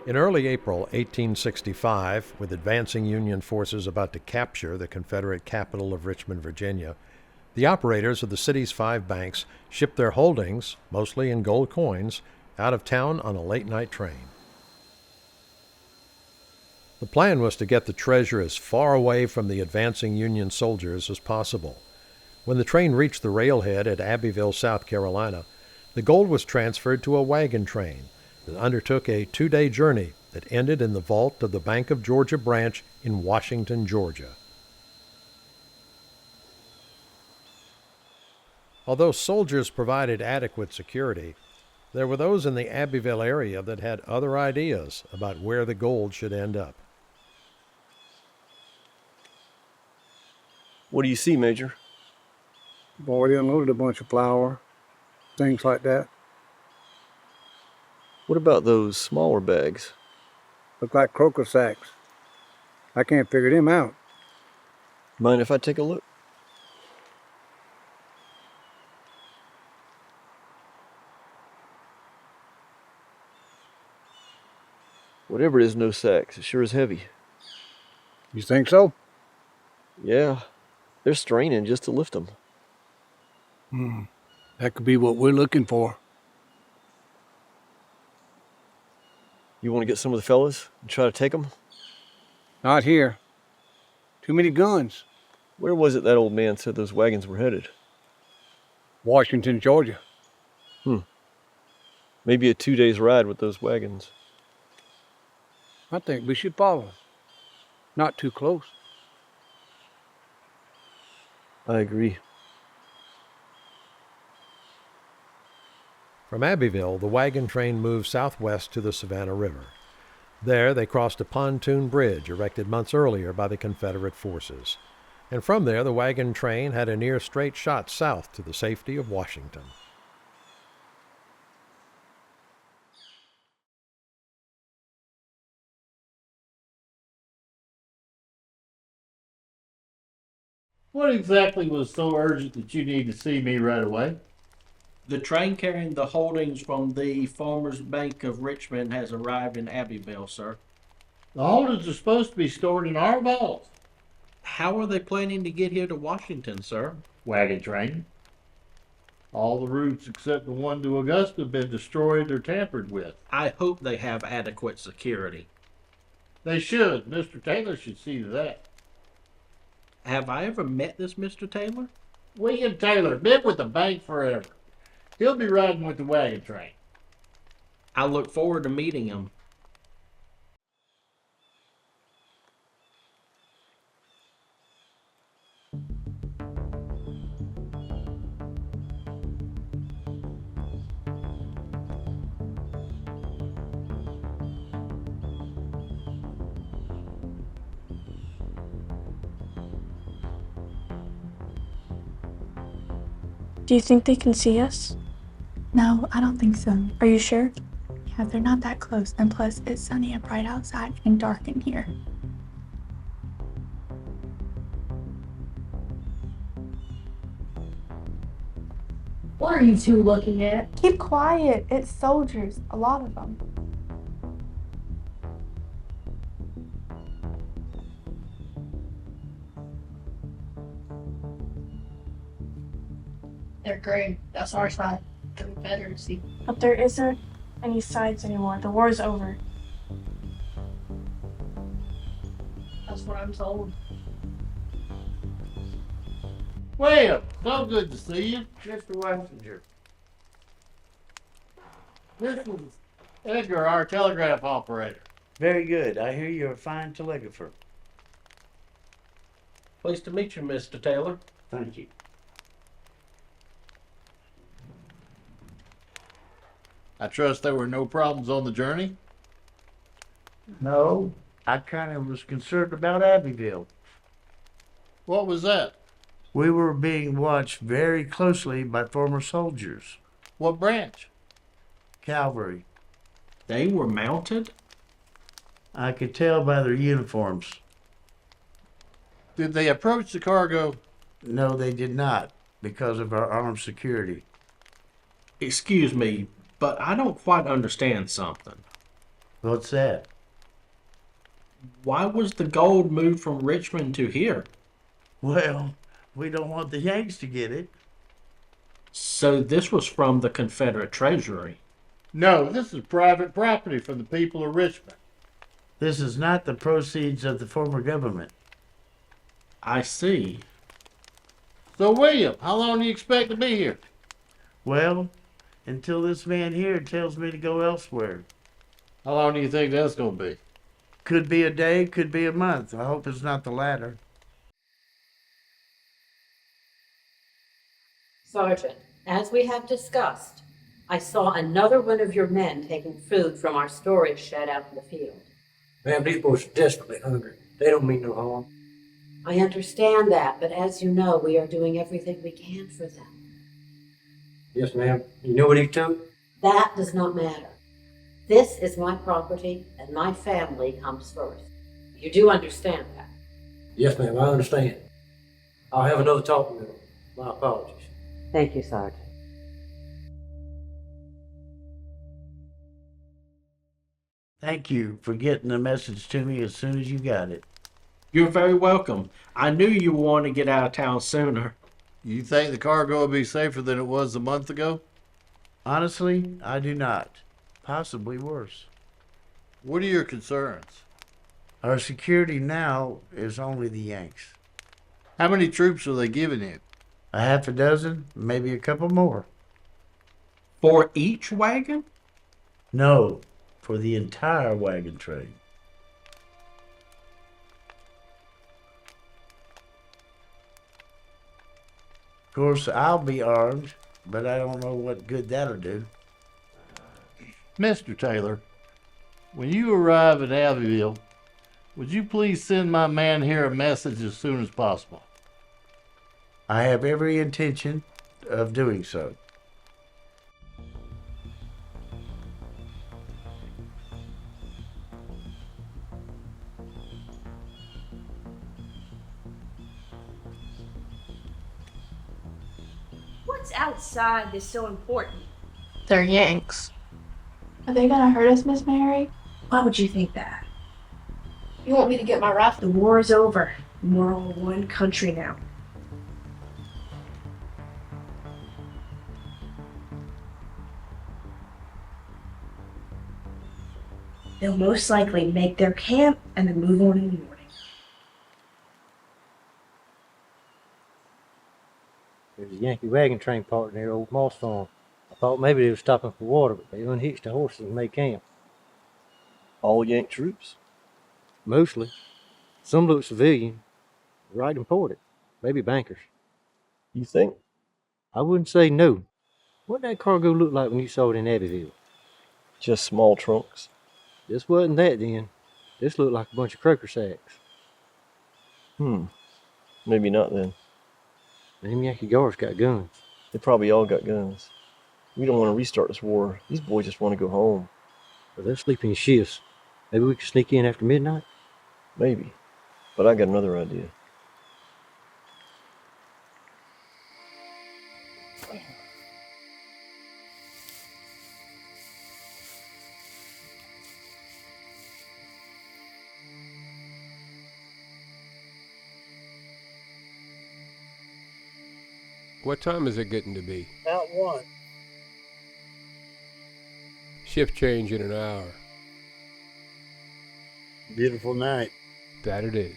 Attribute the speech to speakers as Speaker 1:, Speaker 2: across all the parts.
Speaker 1: In early April 1865, with advancing Union forces about to capture the Confederate capital of Richmond, Virginia, the operators of the city's 5 banks shipped their holdings, mostly in gold coins, out of town on a late-night train. The plan was to get the treasure as far away from the advancing Union soldiers as possible. When the train reached the railhead at Abbeville, South Carolina, the gold was transferred to a wagon train that undertook a 2-day journey that ended in the vault of the Bank of Georgia branch in Washington, Georgia. Although soldiers provided adequate security, there were those in the Abbeville area that had other ideas about where the gold should end up.
Speaker 2: What do you see, Major?
Speaker 3: Boy, they unloaded a bunch of flour, things like that.
Speaker 2: What about those smaller bags?
Speaker 3: Look like croaker sacks. I can't figure them out.
Speaker 2: Mind if I take a look? Whatever it is, no sacks. It sure is heavy.
Speaker 3: You think so?
Speaker 2: Yeah, they're straining just to lift them.
Speaker 3: That could be what we're looking for.
Speaker 2: You want to get some of the fellas and try to take them?
Speaker 3: Not here. Too many guns.
Speaker 2: Where was it that old man said those wagons were headed?
Speaker 3: Washington, Georgia.
Speaker 2: Maybe a 2 days ride with those wagons.
Speaker 3: I think we should follow. Not too close.
Speaker 2: I agree.
Speaker 1: From Abbeville, the wagon train moved southwest to the Savannah River. There, they crossed a pontoon bridge erected months earlier by the Confederate forces. And from there, the wagon train had a near straight shot south to the safety of Washington.
Speaker 4: What exactly was so urgent that you need to see me right away?
Speaker 5: The train carrying the holdings from the Farmers Bank of Richmond has arrived in Abbeville, sir.
Speaker 4: The holdings are supposed to be stored in our vault.
Speaker 5: How are they planning to get here to Washington, sir?
Speaker 4: Wagon train. All the routes except the one to Augusta have been destroyed or tampered with.
Speaker 5: I hope they have adequate security.
Speaker 4: They should. Mr. Taylor should see to that.
Speaker 5: Have I ever met this Mr. Taylor?
Speaker 4: William Taylor, been with the bank forever. He'll be riding with the wagon train.
Speaker 5: I look forward to meeting him.
Speaker 6: Do you think they can see us?
Speaker 7: No, I don't think so.
Speaker 6: Are you sure?
Speaker 7: Yeah, they're not that close, and plus it's sunny and bright outside and dark in here.
Speaker 8: What are you two looking at?
Speaker 7: Keep quiet. It's soldiers, a lot of them.
Speaker 8: They're gray. That's our side. The Confederacy.
Speaker 6: But there isn't any sides anymore. The war's over.
Speaker 8: That's what I'm told.
Speaker 4: William, so good to see you. Mr. Wessinger. This is Edgar, our telegraph operator.
Speaker 9: Very good. I hear you're a fine telegrapher.
Speaker 5: Pleased to meet you, Mr. Taylor.
Speaker 9: Thank you.
Speaker 4: I trust there were no problems on the journey?
Speaker 9: No, I kind of was concerned about Abbeville.
Speaker 4: What was that?
Speaker 9: We were being watched very closely by former soldiers.
Speaker 4: What branch?
Speaker 9: Cavalry.
Speaker 5: They were mounted?
Speaker 9: I could tell by their uniforms.
Speaker 4: Did they approach the cargo?
Speaker 9: No, they did not, because of our armed security.
Speaker 5: Excuse me, but I don't quite understand something.
Speaker 9: What's that?
Speaker 5: Why was the gold moved from Richmond to here?
Speaker 9: Well, we don't want the Yanks to get it.
Speaker 5: So this was from the Confederate treasury.
Speaker 4: No, this is private property for the people of Richmond.
Speaker 9: This is not the proceeds of the former government.
Speaker 5: I see.
Speaker 4: So, William, how long do you expect to be here?
Speaker 9: Well, until this man here tells me to go elsewhere.
Speaker 4: How long do you think that's going to be?
Speaker 9: Could be a day, could be a month. I hope it's not the latter.
Speaker 10: Sergeant, as we have discussed, I saw another one of your men taking food from our storage shed out in the field.
Speaker 3: Ma'am, these boys are desperately hungry. They don't mean no harm.
Speaker 10: I understand that, but as you know, we are doing everything we can for them.
Speaker 3: Yes, ma'am. You know what he took?
Speaker 10: That does not matter. This is my property, and my family comes first. You do understand that?
Speaker 3: Yes, ma'am, I understand. I'll have another talk with him. My apologies.
Speaker 10: Thank you, Sergeant.
Speaker 9: Thank you for getting the message to me as soon as you got it.
Speaker 5: You're very welcome. I knew you wanted to get out of town sooner.
Speaker 4: You think the cargo will be safer than it was a month ago?
Speaker 9: Honestly, I do not. Possibly worse.
Speaker 4: What are your concerns?
Speaker 9: Our security now is only the Yanks.
Speaker 4: How many troops are they giving you?
Speaker 9: A half a dozen, maybe a couple more.
Speaker 5: For each wagon?
Speaker 9: No, for the entire wagon train. Of course, I'll be armed, but I don't know what good that'll do.
Speaker 4: Mr. Taylor, when you arrive at Abbeville, would you please send my man here a message as soon as possible?
Speaker 9: I have every intention of doing so.
Speaker 8: What's outside that's so important?
Speaker 6: They're Yanks.
Speaker 7: Are they gonna hurt us, Miss Mary?
Speaker 8: Why would you think that? You want me to get my rifle? The war is over. We're all one country now. They'll most likely make their camp and then move on in the morning.
Speaker 3: There's a Yankee wagon train parked near Old Moss Farm. I thought maybe they were stopping for water, but they unhitched the horses and made camp.
Speaker 2: All Yank troops?
Speaker 3: Mostly. Some look civilian, right imported. Maybe bankers.
Speaker 2: You think?
Speaker 3: I wouldn't say no. What did that cargo look like when you saw it in Abbeville?
Speaker 2: Just small trunks.
Speaker 3: This wasn't that then. This looked like a bunch of croaker sacks.
Speaker 2: Maybe not then.
Speaker 3: Them Yankee guards got guns.
Speaker 2: They probably all got guns. We don't want to restart this war. These boys just want to go home.
Speaker 3: But they're sleeping in shifts. Maybe we could sneak in after midnight?
Speaker 2: Maybe. But I got another idea.
Speaker 11: What time is it getting to be?
Speaker 9: About one.
Speaker 11: Shift change in an hour.
Speaker 9: Beautiful night.
Speaker 11: That it is.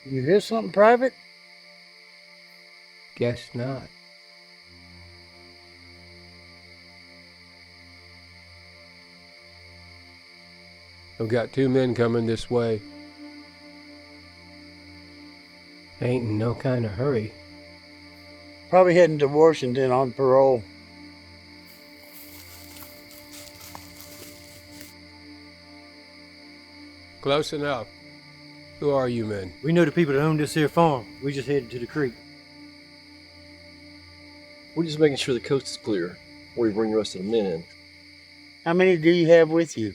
Speaker 9: You hear something, Private?
Speaker 11: Guess not. I've got 2 men coming this way. Ain't in no kind of hurry.
Speaker 9: Probably heading to Washington on parole.
Speaker 11: Close enough. Who are you men?
Speaker 3: We know the people that own this here farm. We just headed to the creek.
Speaker 2: We're just making sure the coast is clear before we bring the rest of the men in.
Speaker 9: How many do you have with you?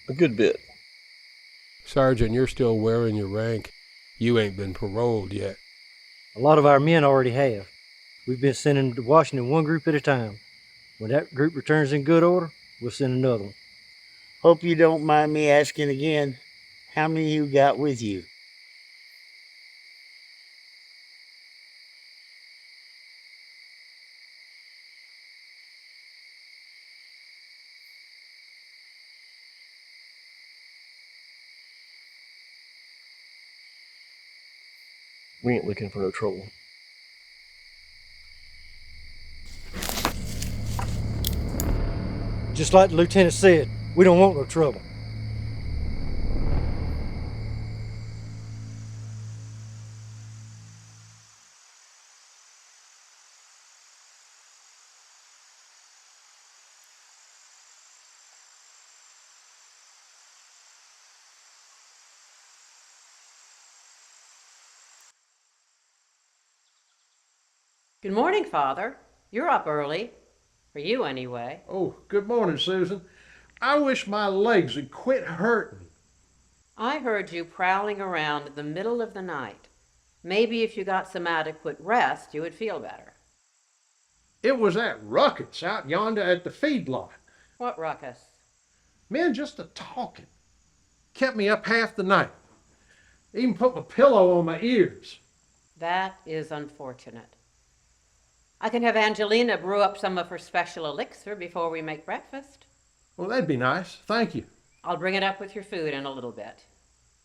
Speaker 2: A good bit.
Speaker 11: Sergeant, you're still wearing your rank. You ain't been paroled yet.
Speaker 3: A lot of our men already have. We've been sending them to Washington one group at a time. When that group returns in good order, we'll send another one.
Speaker 9: Hope you don't mind me asking again, how many you got with you?
Speaker 2: We ain't looking for no trouble.
Speaker 3: Just like the lieutenant said, we don't want no trouble.
Speaker 10: Good morning, Father. You're up early. For you, anyway.
Speaker 1: Oh, good morning, Susan. I wish my legs would quit hurting.
Speaker 10: I heard you prowling around in the middle of the night. Maybe if you got some adequate rest, you would feel better.
Speaker 1: It was that ruckus out yonder at the feedlot.
Speaker 10: What ruckus?
Speaker 1: Men just a-talking. Kept me up half the night. Even put my pillow on my ears.
Speaker 10: That is unfortunate. I can have Angelina brew up some of her special elixir before we make breakfast.
Speaker 1: Well, that'd be nice. Thank you.
Speaker 10: I'll bring it up with your food in a little bit.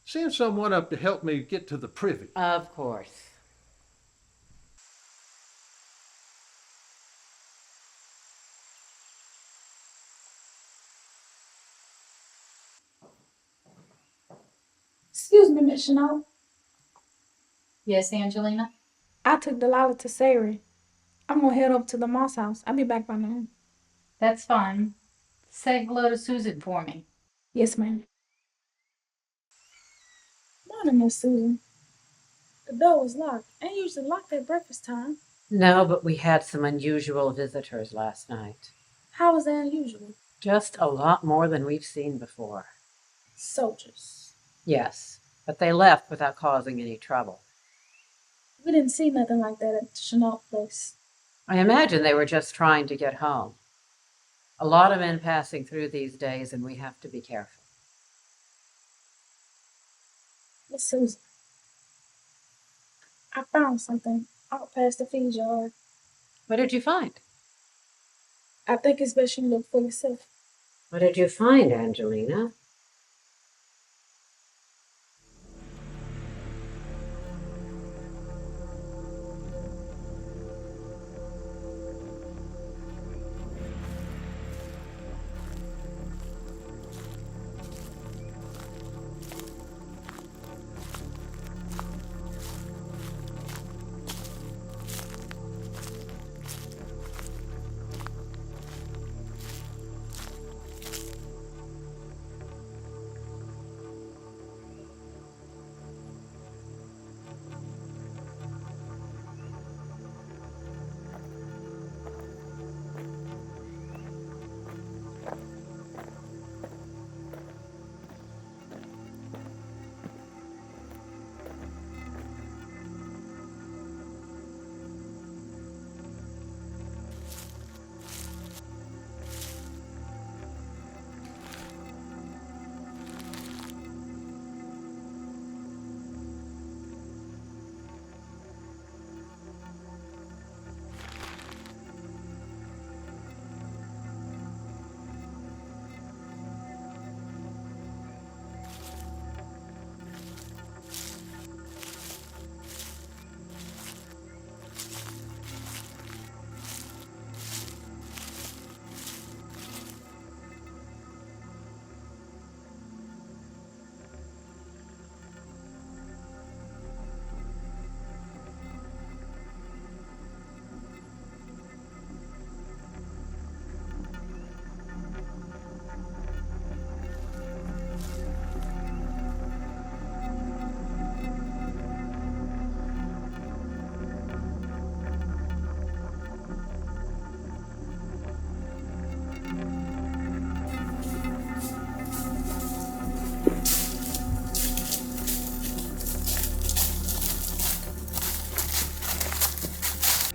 Speaker 1: Send someone up to help me get to the privy.
Speaker 10: Of course.
Speaker 6: Excuse me, Miss Chanel.
Speaker 12: Yes, Angelina?
Speaker 6: I took Delilah to Sayre. I'm gonna head over to the Moss house. I'll be back by noon.
Speaker 12: That's fine. Say hello to Susan for me.
Speaker 6: Yes, ma'am. Morning, Miss Susan. The door was locked. Ain't usually locked at breakfast time.
Speaker 10: No, but we had some unusual visitors last night.
Speaker 6: How was that unusual?
Speaker 10: Just a lot more than we've seen before.
Speaker 6: Soldiers.
Speaker 10: Yes, but they left without causing any trouble.
Speaker 6: We didn't see nothing like that at the Chanel place.
Speaker 10: I imagine they were just trying to get home. A lot of men passing through these days, and we have to be careful.
Speaker 6: Miss Susan, I found something out past the feed yard.
Speaker 10: What did you find?
Speaker 6: I think it's best you look for yourself.
Speaker 10: What did you find, Angelina?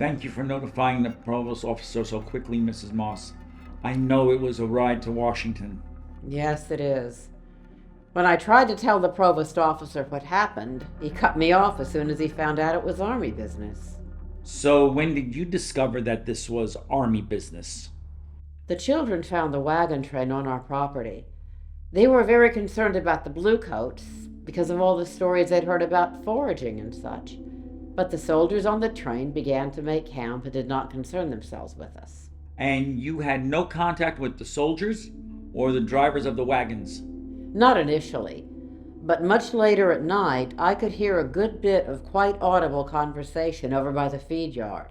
Speaker 13: Thank you for notifying the provost officer so quickly, Mrs. Moss. I know it was a ride to Washington.
Speaker 10: Yes, it is. When I tried to tell the provost officer what happened, he cut me off as soon as he found out it was Army business.
Speaker 13: So when did you discover that this was Army business?
Speaker 10: The children found the wagon train on our property. They were very concerned about the bluecoats because of all the stories they'd heard about foraging and such. But the soldiers on the train began to make camp and did not concern themselves with us.
Speaker 13: And you had no contact with the soldiers or the drivers of the wagons?
Speaker 10: Not initially, but much later at night I could hear a good bit of quite audible conversation over by the feed yard.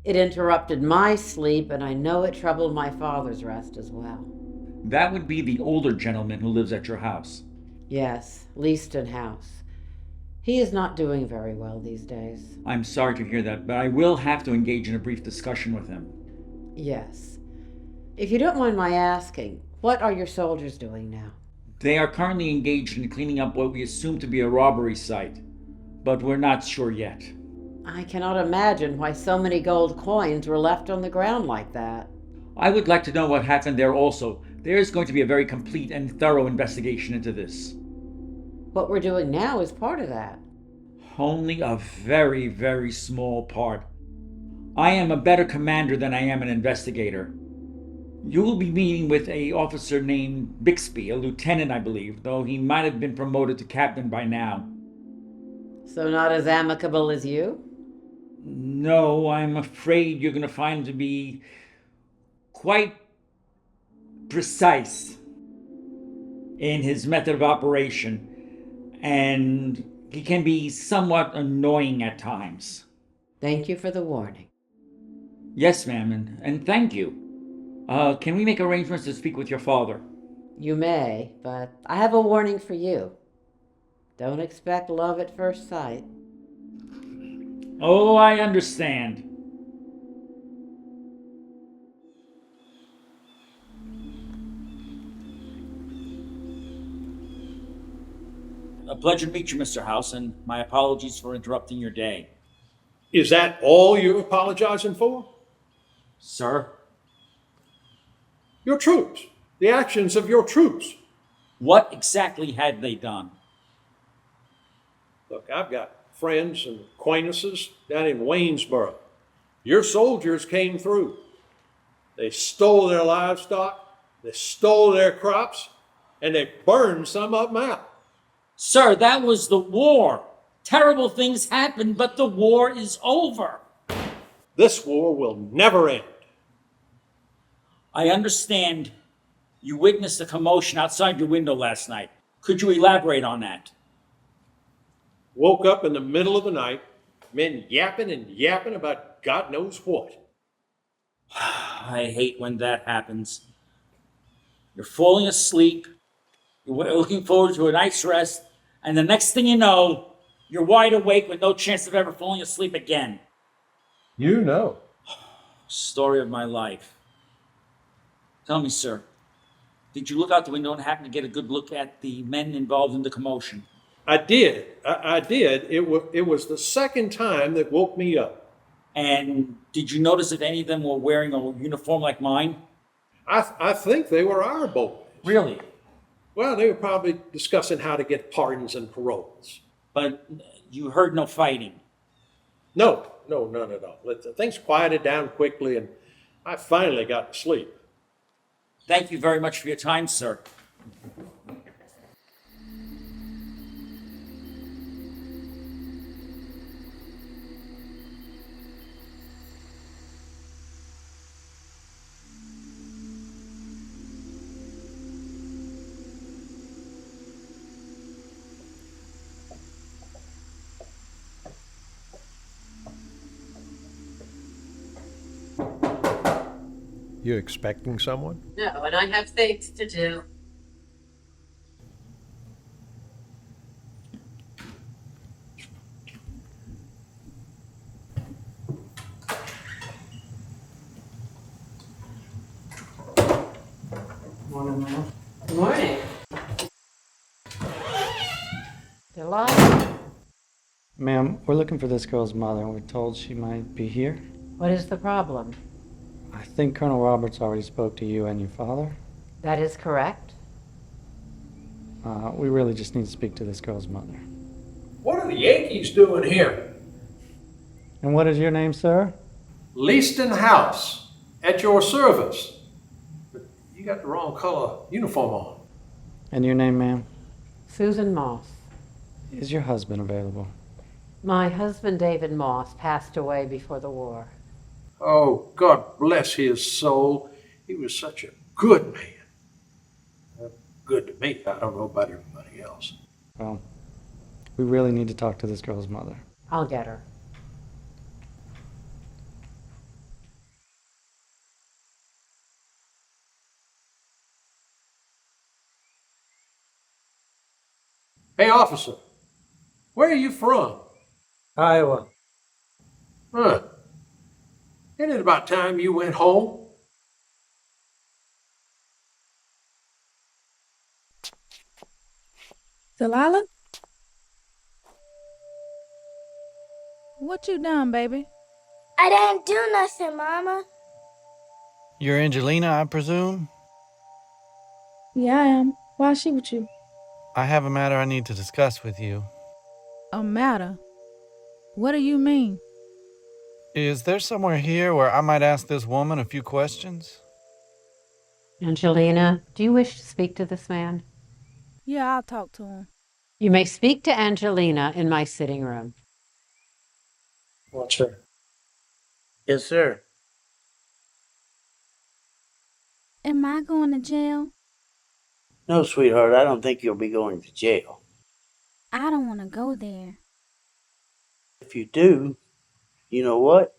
Speaker 10: It interrupted my sleep, and I know it troubled my father's rest as well.
Speaker 13: That would be the older gentleman who lives at your house.
Speaker 10: Yes, Leaston House. He is not doing very well these days.
Speaker 13: I'm sorry to hear that, but I will have to engage in a brief discussion with him.
Speaker 10: Yes. If you don't mind my asking, what are your soldiers doing now?
Speaker 13: They are currently engaged in cleaning up what we assume to be a robbery site, but we're not sure yet.
Speaker 10: I cannot imagine why so many gold coins were left on the ground like that.
Speaker 13: I would like to know what happened there also. There is going to be a very complete and thorough investigation into this.
Speaker 10: What we're doing now is part of that.
Speaker 13: Only a very, very small part. I am a better commander than I am an investigator. You will be meeting with an officer named Bixby, a lieutenant, I believe, though he might have been promoted to captain by now.
Speaker 10: So not as amicable as you?
Speaker 13: No, I'm afraid you're going to find him to be quite precise in his method of operation, and he can be somewhat annoying at times.
Speaker 10: Thank you for the warning.
Speaker 13: Yes, ma'am, and thank you. Can we make arrangements to speak with your father?
Speaker 10: You may, but I have a warning for you. Don't expect love at first sight.
Speaker 13: Oh, I understand. A pleasure to meet you, Mr. House, and my apologies for interrupting your day.
Speaker 1: Is that all you're apologizing for?
Speaker 13: Sir?
Speaker 1: Your troops. The actions of your troops.
Speaker 13: What exactly had they done?
Speaker 1: Look, I've got friends and acquaintances down in Waynesboro. Your soldiers came through. They stole their livestock, they stole their crops, and they burned some of them out.
Speaker 13: Sir, that was the war. Terrible things happened, but the war is over.
Speaker 1: This war will never end.
Speaker 13: I understand you witnessed a commotion outside your window last night. Could you elaborate on that?
Speaker 1: Woke up in the middle of the night, men yapping and yapping about God knows what.
Speaker 13: I hate when that happens. You're falling asleep, you're looking forward to a night's rest, and the next thing you know, you're wide awake with no chance of ever falling asleep again.
Speaker 1: You know.
Speaker 13: Story of my life. Tell me, sir, did you look out the window and happen to get a good look at the men involved in the commotion?
Speaker 1: I did. I did. It was the second time that woke me up.
Speaker 13: And did you notice if any of them were wearing a uniform like mine?
Speaker 1: I think they were our boys.
Speaker 13: Really?
Speaker 1: Well, they were probably discussing how to get pardons and paroles.
Speaker 13: But you heard no fighting?
Speaker 1: No, none at all. Things quieted down quickly, and I finally got to sleep.
Speaker 13: Thank you very much for your time, sir.
Speaker 1: You expecting someone?
Speaker 10: No, and I have things to do.
Speaker 3: Morning, ma'am.
Speaker 10: Good morning. Delilah.
Speaker 3: Ma'am,
Speaker 14: We're looking for this girl's mother, and we're told she might be here.
Speaker 10: What is the problem?
Speaker 14: I think Colonel Roberts already spoke to you and your father.
Speaker 10: That is correct.
Speaker 14: We really just need to speak to this girl's mother.
Speaker 15: What are the Yankees doing here?
Speaker 14: And what is your name, sir?
Speaker 15: Leaston House, at your service. But you got the wrong color uniform on.
Speaker 14: And your name, ma'am?
Speaker 10: Susan Moss.
Speaker 14: Is your husband available?
Speaker 10: My husband, David Moss, passed away before the war.
Speaker 15: Oh, God bless his soul. He was such a good man. Good to me. I don't know about everybody else.
Speaker 14: Well, we really need to talk to this girl's mother.
Speaker 10: I'll get her.
Speaker 15: Hey, officer, where are you from?
Speaker 3: Iowa.
Speaker 15: Huh. Isn't it about time you went home?
Speaker 6: Delilah? What you done, baby?
Speaker 16: I didn't do nothing, Mama.
Speaker 17: You're Angelina, I presume?
Speaker 6: Yeah, I am. Why is she with you?
Speaker 17: I have a matter I need to discuss with you.
Speaker 6: A matter? What do you mean?
Speaker 17: Is there somewhere here where I might ask this woman a few questions?
Speaker 10: Angelina, do you wish to speak to this man?
Speaker 6: Yeah, I'll talk to him.
Speaker 10: You may speak to Angelina in my sitting room.
Speaker 3: Watch her. Yes, sir.
Speaker 6: Am I going to jail?
Speaker 18: No, sweetheart, I don't think you'll be going to jail.
Speaker 6: I don't want to go there.
Speaker 18: If you do, you know what?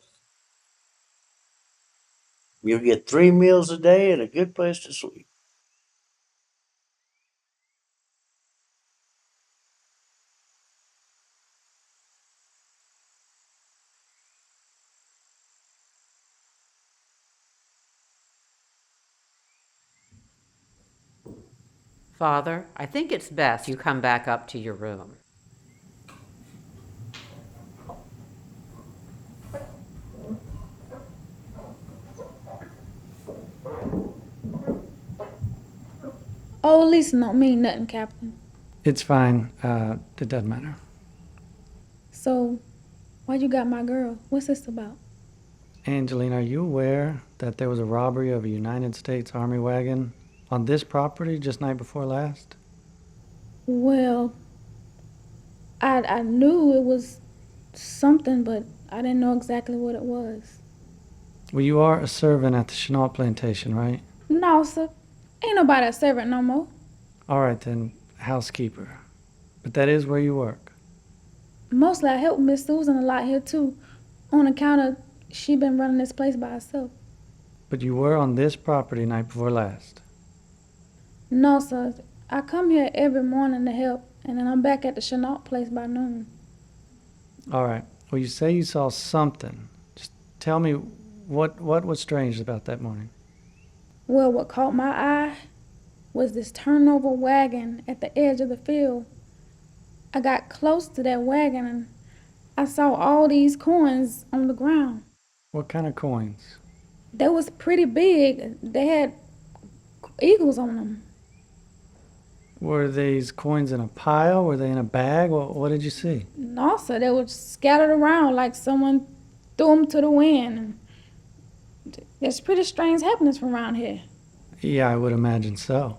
Speaker 18: You'll get 3 meals a day and a good place to sleep.
Speaker 10: Father, I think it's best you come back up to your room.
Speaker 6: Oh, Lisa don't mean nothing, Captain.
Speaker 14: It's fine. It doesn't matter.
Speaker 6: So, why you got my girl? What's this about?
Speaker 14: Angelina, are you aware that there was a robbery of a United States Army wagon on this property just night before last?
Speaker 6: Well, I knew it was something, but I didn't know exactly what it was.
Speaker 14: Well, you are a servant at the Shanita plantation, right?
Speaker 6: No, sir. Ain't nobody a servant no more.
Speaker 14: All right, then, housekeeper. But that is where you work.
Speaker 6: Mostly I help Miss Susan a lot here, too, on account of she been running this place by herself.
Speaker 14: But you were on this property night before last.
Speaker 6: No, sir. I come here every morning to help, and then I'm back at the Shanita place by noon.
Speaker 14: All right. Well, you say you saw something. Just tell me what was strange about that morning.
Speaker 6: Well, what caught my eye was this turnover wagon at the edge of the field. I got close to that wagon and I saw all these coins on the ground.
Speaker 14: What kind of coins?
Speaker 6: They was pretty big. They had eagles on them.
Speaker 14: Were these coins in a pile? Were they in a bag? What did you see?
Speaker 6: No, sir, they were scattered around like someone threw them to the wind. There's pretty strange happenings from around here.
Speaker 14: Yeah, I would imagine so.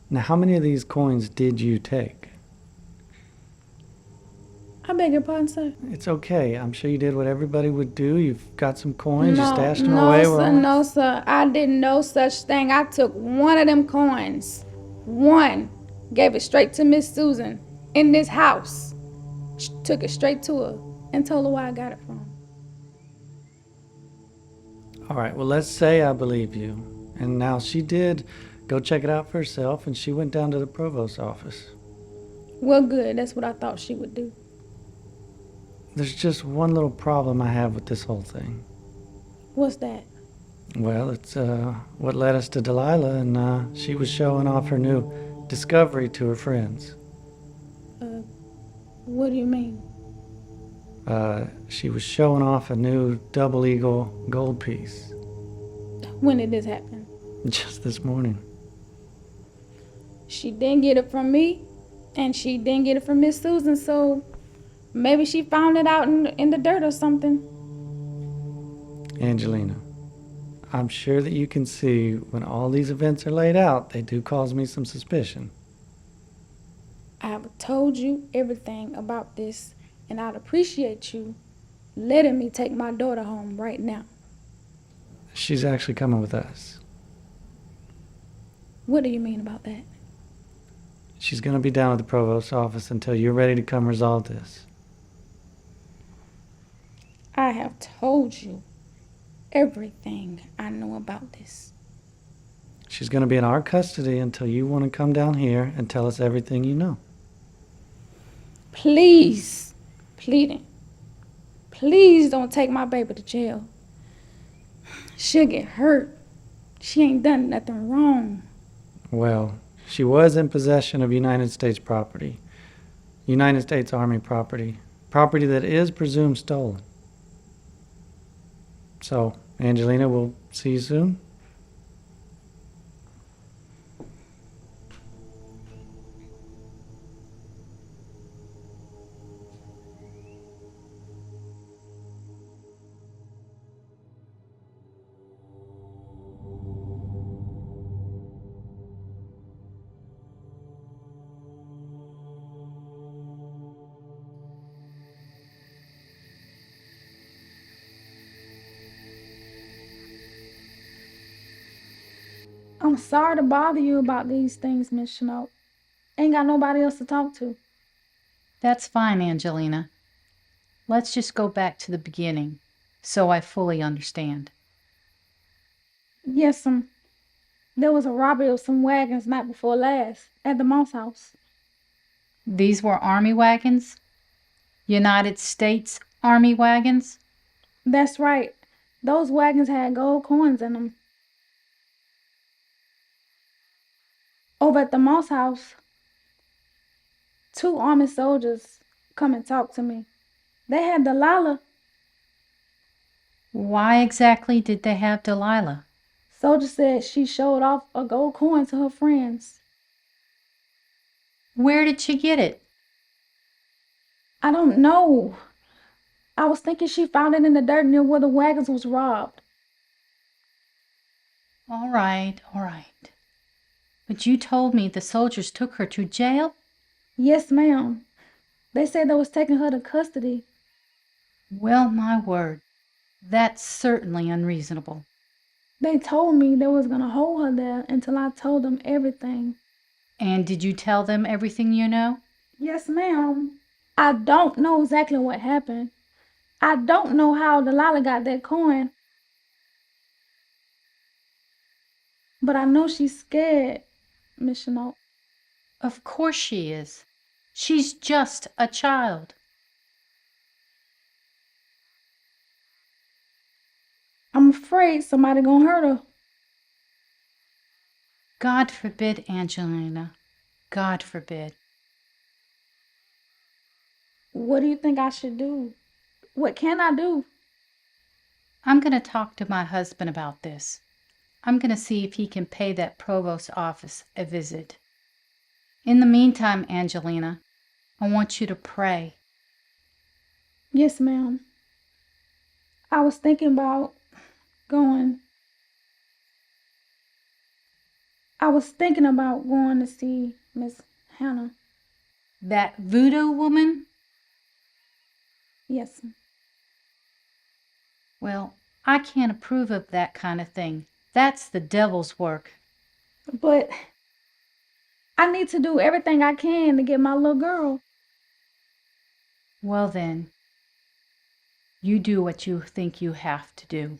Speaker 14: Now, how many of these coins did you take?
Speaker 6: I beg your pardon, sir.
Speaker 14: It's okay. I'm sure you did what everybody would do. You've got some coins, you stashed them away.
Speaker 6: No, sir. I did no such thing. I took one of them coins. One. Gave it straight to Miss Susan in this house. Took it straight to her and told her where I got it from.
Speaker 14: All right, well, let's say I believe you. And now she did go check it out for herself, and she went down to the provost's office.
Speaker 6: Well, good. That's what I thought she would do.
Speaker 14: There's just one little problem I have with this whole thing.
Speaker 6: What's that?
Speaker 14: Well, it's what led us to Delilah, and she was showing off her new discovery to her friends.
Speaker 6: What do you mean?
Speaker 14: She was showing off a new double eagle gold piece.
Speaker 6: When did this happen?
Speaker 14: Just this morning.
Speaker 6: She didn't get it from me, and she didn't get it from Miss Susan, so maybe she found it out in the dirt or something.
Speaker 14: Angelina, I'm sure that you can see when all these events are laid out, they do cause me some suspicion.
Speaker 6: I have told you everything about this, and I'd appreciate you letting me take my daughter home right now.
Speaker 14: She's actually coming with us.
Speaker 6: What do you mean about that?
Speaker 14: She's going to be down at the provost's office until you're ready to come resolve this.
Speaker 6: I have told you everything I know about this.
Speaker 14: She's going to be in our custody until you want to come down here and tell us everything you know.
Speaker 6: Please, pleading, please don't take my baby to jail. She'll get hurt. She ain't done nothing wrong.
Speaker 14: Well, she was in possession of United States property. United States Army property. Property that is presumed stolen. So, Angelina, we'll see you soon.
Speaker 6: I'm sorry to bother you about these things, Miss Chenault. Ain't got nobody else to talk to.
Speaker 12: That's fine, Angelina. Let's just go back to the beginning, so I fully understand.
Speaker 6: Yes, there was a robbery of some wagons night before last at the Moss house.
Speaker 12: These were Army wagons? United States Army wagons?
Speaker 6: That's right. Those wagons had gold coins in them. Over at the Moss house, 2 Army soldiers come and talk to me. They had Delilah.
Speaker 12: Why exactly did they have Delilah?
Speaker 6: Soldier said she showed off a gold coin to her friends.
Speaker 12: Where did she get it?
Speaker 6: I don't know. I was thinking she found it in the dirt near where the wagons was robbed.
Speaker 12: All right. But you told me the soldiers took her to jail?
Speaker 6: Yes, ma'am. They said they was taking her to custody.
Speaker 12: Well, my word. That's certainly unreasonable.
Speaker 6: They told me they was gonna hold her there until I told them everything.
Speaker 12: And did you tell them everything you know?
Speaker 6: Yes, ma'am. I don't know exactly what happened. I don't know how Delilah got that coin. But I know she's scared, Miss Chenault.
Speaker 12: Of course she is. She's just a child.
Speaker 6: I'm afraid somebody gonna hurt her.
Speaker 12: God forbid, Angelina. God forbid.
Speaker 6: What do you think I should do? What can I do?
Speaker 12: I'm going to talk to my husband about this. I'm going to see if he can pay that provost's office a visit. In the meantime, Angelina, I want you to pray.
Speaker 6: Yes, ma'am. I was thinking about going. I was thinking about going to see Miss Hannah.
Speaker 12: That voodoo woman?
Speaker 6: Yes.
Speaker 12: Well, I can't approve of that kind of thing. That's the devil's work.
Speaker 6: But I need to do everything I can to get my little girl.
Speaker 12: Well then, you do what you think you have to do.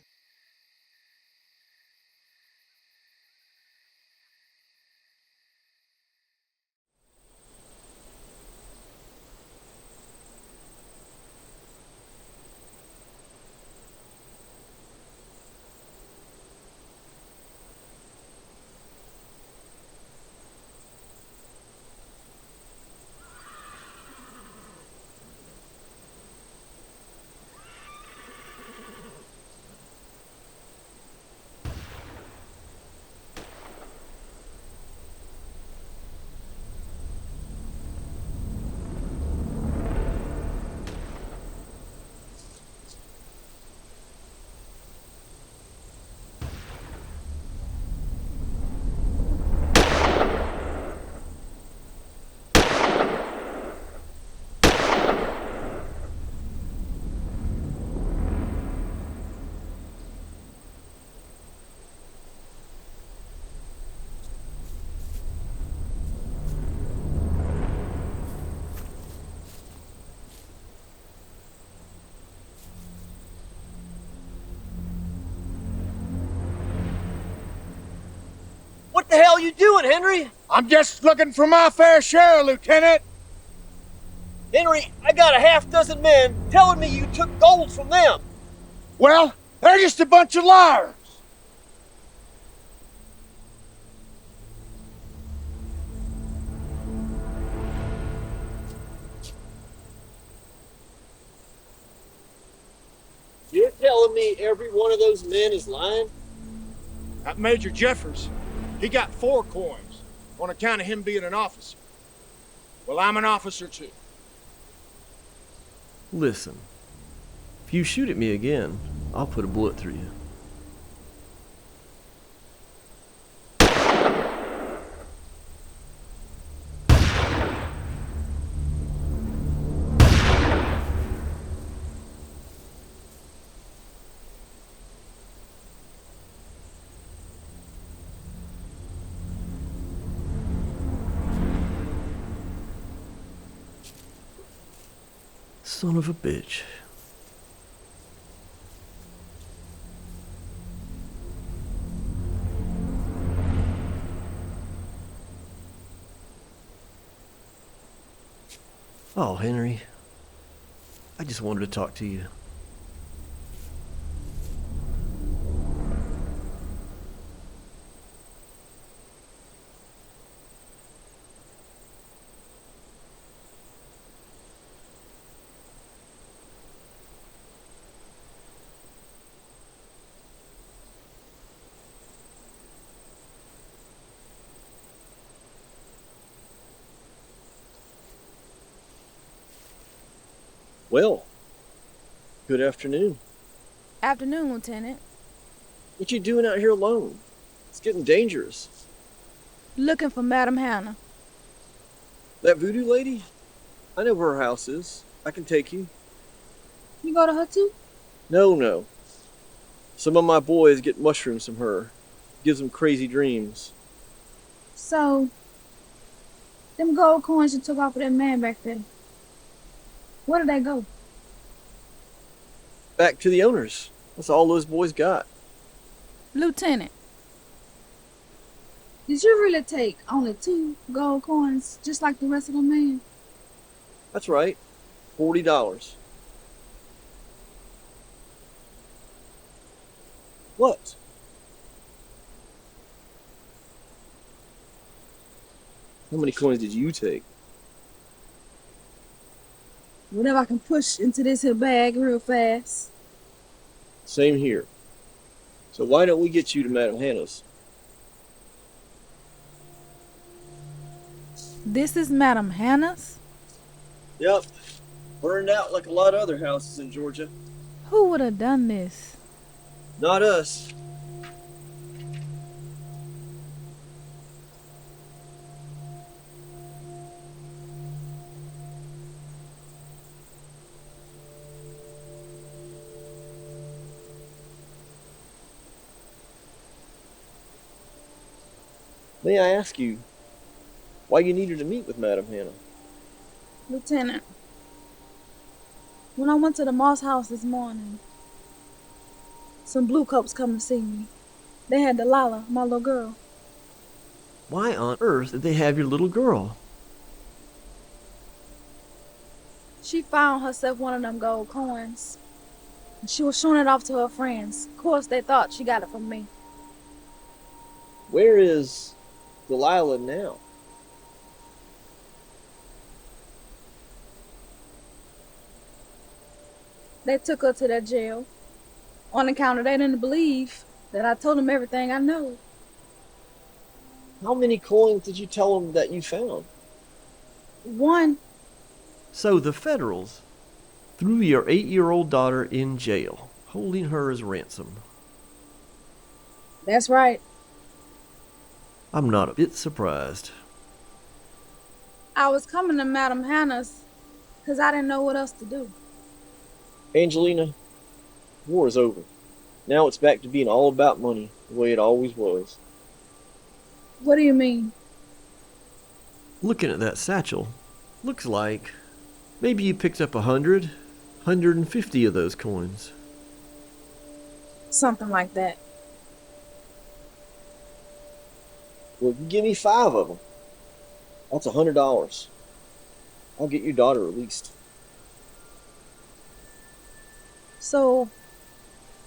Speaker 2: What the hell are you doing, Henry?
Speaker 19: I'm just looking for my fair share, Lieutenant.
Speaker 2: Henry, I got a half dozen men telling me you took gold from them.
Speaker 19: Well, they're just a bunch of liars.
Speaker 2: You're telling me every one of those men is lying?
Speaker 19: That Major Jeffers, he got 4 coins on account of him being an officer. Well, I'm an officer too.
Speaker 2: Listen, if you shoot at me again, I'll put a bullet through you. Son of a bitch. Oh, Henry. I just wanted to talk to you. Well, good afternoon.
Speaker 6: Afternoon, Lieutenant.
Speaker 2: What you doing out here alone? It's getting dangerous.
Speaker 6: Looking for Madam Hannah.
Speaker 2: That voodoo lady? I know where her house is. I can take you.
Speaker 6: You go to her too?
Speaker 2: No. Some of my boys get mushrooms from her. Gives them crazy dreams.
Speaker 6: So, them gold coins you took off of that man back there, where did they go?
Speaker 2: Back to the owners. That's all those boys got.
Speaker 6: Lieutenant, did you really take only 2 gold coins, just like the rest of the man?
Speaker 2: That's right. $40. What? How many coins did you take?
Speaker 6: Whatever I can push into this here bag real fast.
Speaker 2: Same here. So why don't we get you to Madam Hannah's?
Speaker 6: This is Madam Hannah's?
Speaker 2: Yep. Burned out like a lot of other houses in Georgia.
Speaker 6: Who would have done this?
Speaker 2: Not us. May I ask you why you needed to meet with Madam Hannah?
Speaker 6: Lieutenant, when I went to the Moss house this morning, some bluecoats come to see me. They had Delilah, my little girl.
Speaker 2: Why on earth did they have your little girl?
Speaker 6: She found herself one of them gold coins. And she was showing it off to her friends. Of course, they thought she got it from me.
Speaker 2: Where is Delilah now?
Speaker 6: They took her to their jail on account of they didn't believe that I told them everything I know.
Speaker 2: How many coins did you tell them that you found?
Speaker 6: 1.
Speaker 2: So the Federals threw your 8-year-old daughter in jail, holding her as ransom.
Speaker 6: That's right.
Speaker 2: I'm not a bit surprised.
Speaker 6: I was coming to Madam Hannah's because I didn't know what else to do.
Speaker 2: Angelina, war is over. Now it's back to being all about money, the way it always was.
Speaker 6: What do you mean?
Speaker 2: Looking at that satchel, looks like maybe you picked up 100, 150 of those coins.
Speaker 6: Something like that.
Speaker 2: Well, if you give me 5 of them, that's $100. I'll get your daughter released.
Speaker 6: So,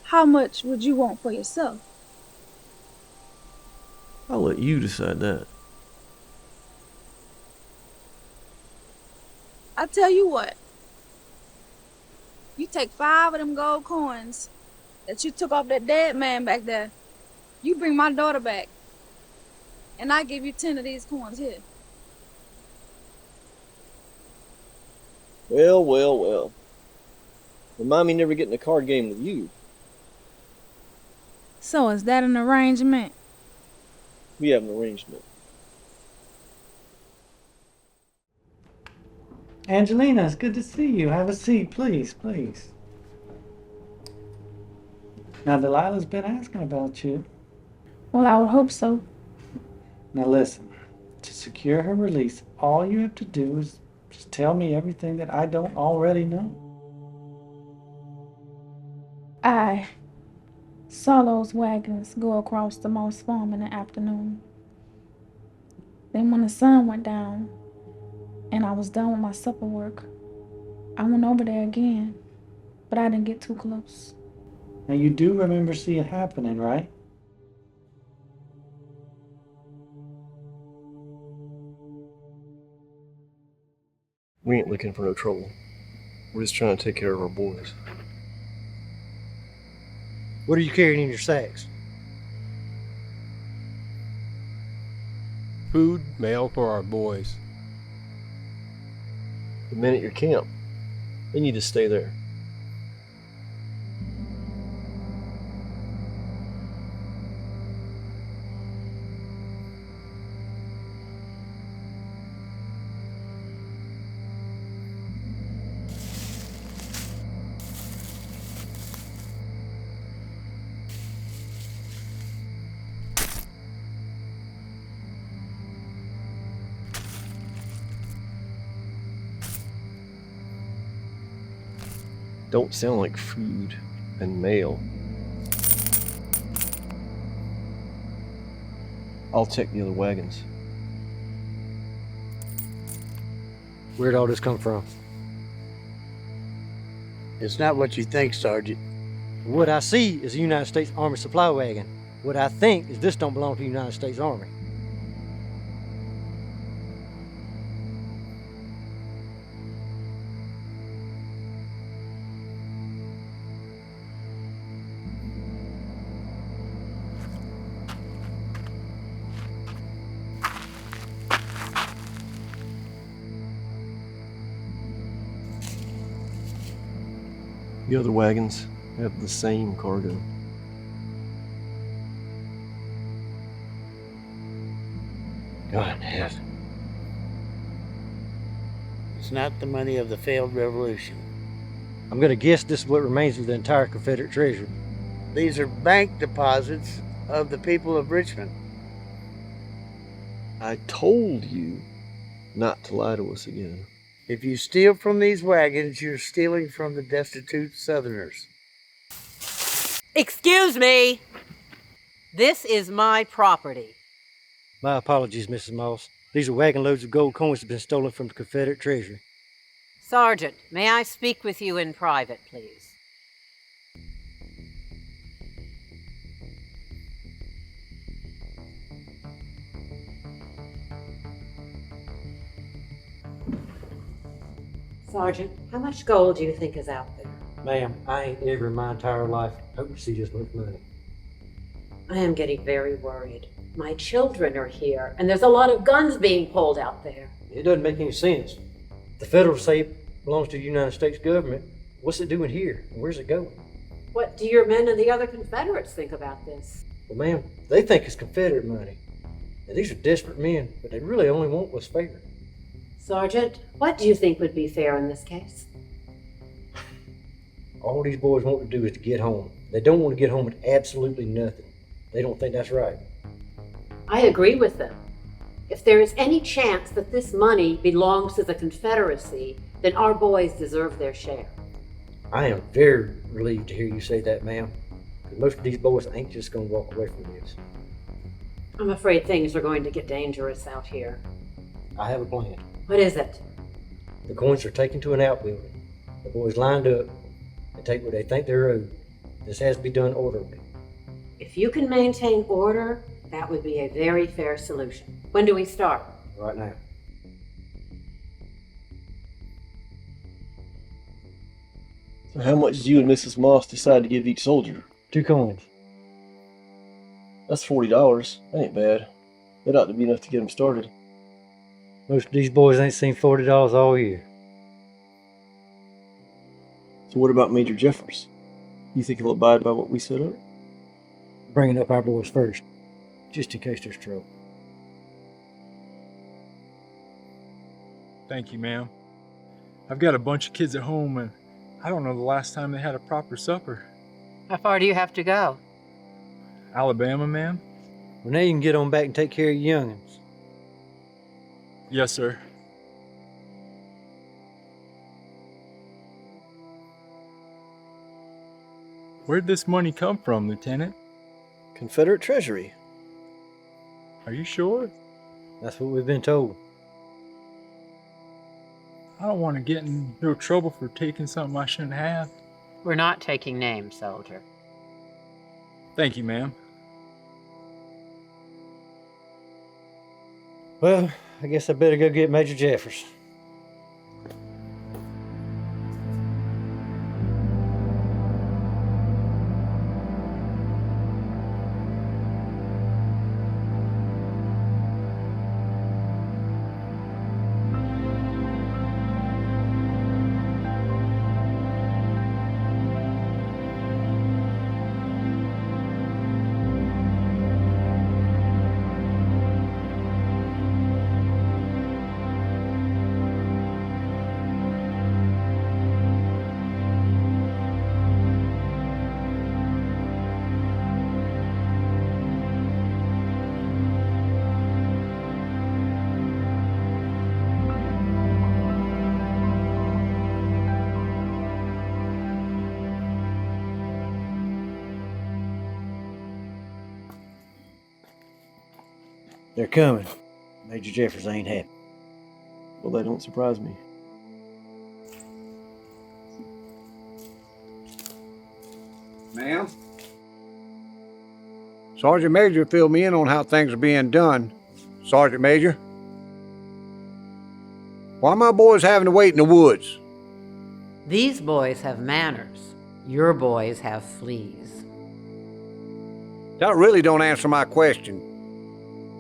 Speaker 6: how much would you want for yourself?
Speaker 2: I'll let you decide that.
Speaker 6: I tell you what. You take 5 of them gold coins that you took off that dead man back there. You bring my daughter back. And I give you 10 of these coins here.
Speaker 2: Well. Remind me never get in a card game with you.
Speaker 6: So is that an arrangement?
Speaker 2: We have an arrangement.
Speaker 14: Angelina, it's good to see you. Have a seat, please. Now, Delilah's been asking about you.
Speaker 6: Well, I would hope so.
Speaker 14: Now listen, to secure her release, all you have to do is just tell me everything that I don't already know.
Speaker 6: I saw those wagons go across the moss farm in the afternoon. Then when the sun went down and I was done with my supper work, I went over there again, but I didn't get too close.
Speaker 14: Now you do remember seeing it happening, right?
Speaker 2: We ain't looking for no trouble. We're just trying to take care of our boys.
Speaker 3: What are you carrying in your sacks?
Speaker 11: Food, mail for our boys.
Speaker 2: The men at your camp, they need to stay there. Don't sound like food and mail. I'll check the other wagons.
Speaker 3: Where'd all this come from?
Speaker 18: It's not what you think, Sergeant.
Speaker 3: What I see is a United States Army supply wagon. What I think is this don't belong to the United States Army.
Speaker 2: The other wagons have the same cargo. God in heaven.
Speaker 18: It's not the money of the failed revolution.
Speaker 3: I'm gonna guess this is what remains of the entire Confederate treasure.
Speaker 18: These are bank deposits of the people of Richmond.
Speaker 2: I told you not to lie to us again.
Speaker 18: If you steal from these wagons, you're stealing from the destitute Southerners.
Speaker 20: Excuse me. This is my property.
Speaker 3: My apologies, Mrs. Moss. These are wagon loads of gold coins that have been stolen from the Confederate treasury.
Speaker 20: Sergeant, may I speak with you in private, please?
Speaker 10: Sergeant, how much gold do you think is out there?
Speaker 3: Ma'am, I ain't ever in my entire life hoped to see this much money.
Speaker 10: I am getting very worried. My children are here, and there's a lot of guns being pulled out there.
Speaker 3: It doesn't make any sense. The federal say it belongs to the United States government. What's it doing here? And where's it going?
Speaker 10: What do your men and the other Confederates think about this?
Speaker 3: Well, ma'am, they think it's Confederate money. And these are desperate men, but they really only want what's fair.
Speaker 10: Sergeant, what do you think would be fair in this case?
Speaker 3: All these boys want to do is to get home. They don't want to get home with absolutely nothing. They don't think that's right.
Speaker 10: I agree with them. If there is any chance that this money belongs to the Confederacy, then our boys deserve their share.
Speaker 3: I am very relieved to hear you say that, ma'am. Because most of these boys ain't just going to walk away from this.
Speaker 20: I'm afraid things are going to get dangerous out here.
Speaker 3: I have a plan.
Speaker 20: What is it?
Speaker 3: The coins are taken to an outbuilding. The boys lined up and take what they think they're owed. This has to be done orderly.
Speaker 20: If you can maintain order, that would be a very fair solution. When do we start?
Speaker 3: Right now.
Speaker 2: So how much did you and Mrs. Moss decide to give each soldier?
Speaker 3: 2 coins.
Speaker 2: That's $40. That ain't bad. That ought to be enough to get them started.
Speaker 3: Most of these boys ain't seen $40 all year.
Speaker 2: So what about Major Jeffers? You think he'll abide by what we set up?
Speaker 3: Bringing up our boys first, just in case there's trouble.
Speaker 21: Thank you, ma'am. I've got a bunch of kids at home, and I don't know the last time they had a proper supper.
Speaker 20: How far do you have to go?
Speaker 21: Alabama, ma'am?
Speaker 3: Well, now you can get on back and take care of your young'uns.
Speaker 21: Yes, sir. Where'd this money come from, Lieutenant?
Speaker 2: Confederate Treasury.
Speaker 21: Are you sure?
Speaker 3: That's what we've been told.
Speaker 21: I don't want to get in no trouble for taking something I shouldn't have.
Speaker 20: We're not taking names, soldier.
Speaker 21: Thank you, ma'am.
Speaker 3: Well, I guess I better go get Major Jeffers. They're coming. Major Jeffers ain't happy.
Speaker 2: Well, that don't surprise me.
Speaker 22: Ma'am? Sergeant Major filled me in on how things are being done. Sergeant Major? Why my boys having to wait in the woods?
Speaker 20: These boys have manners. Your boys have fleas.
Speaker 22: That really don't answer my question.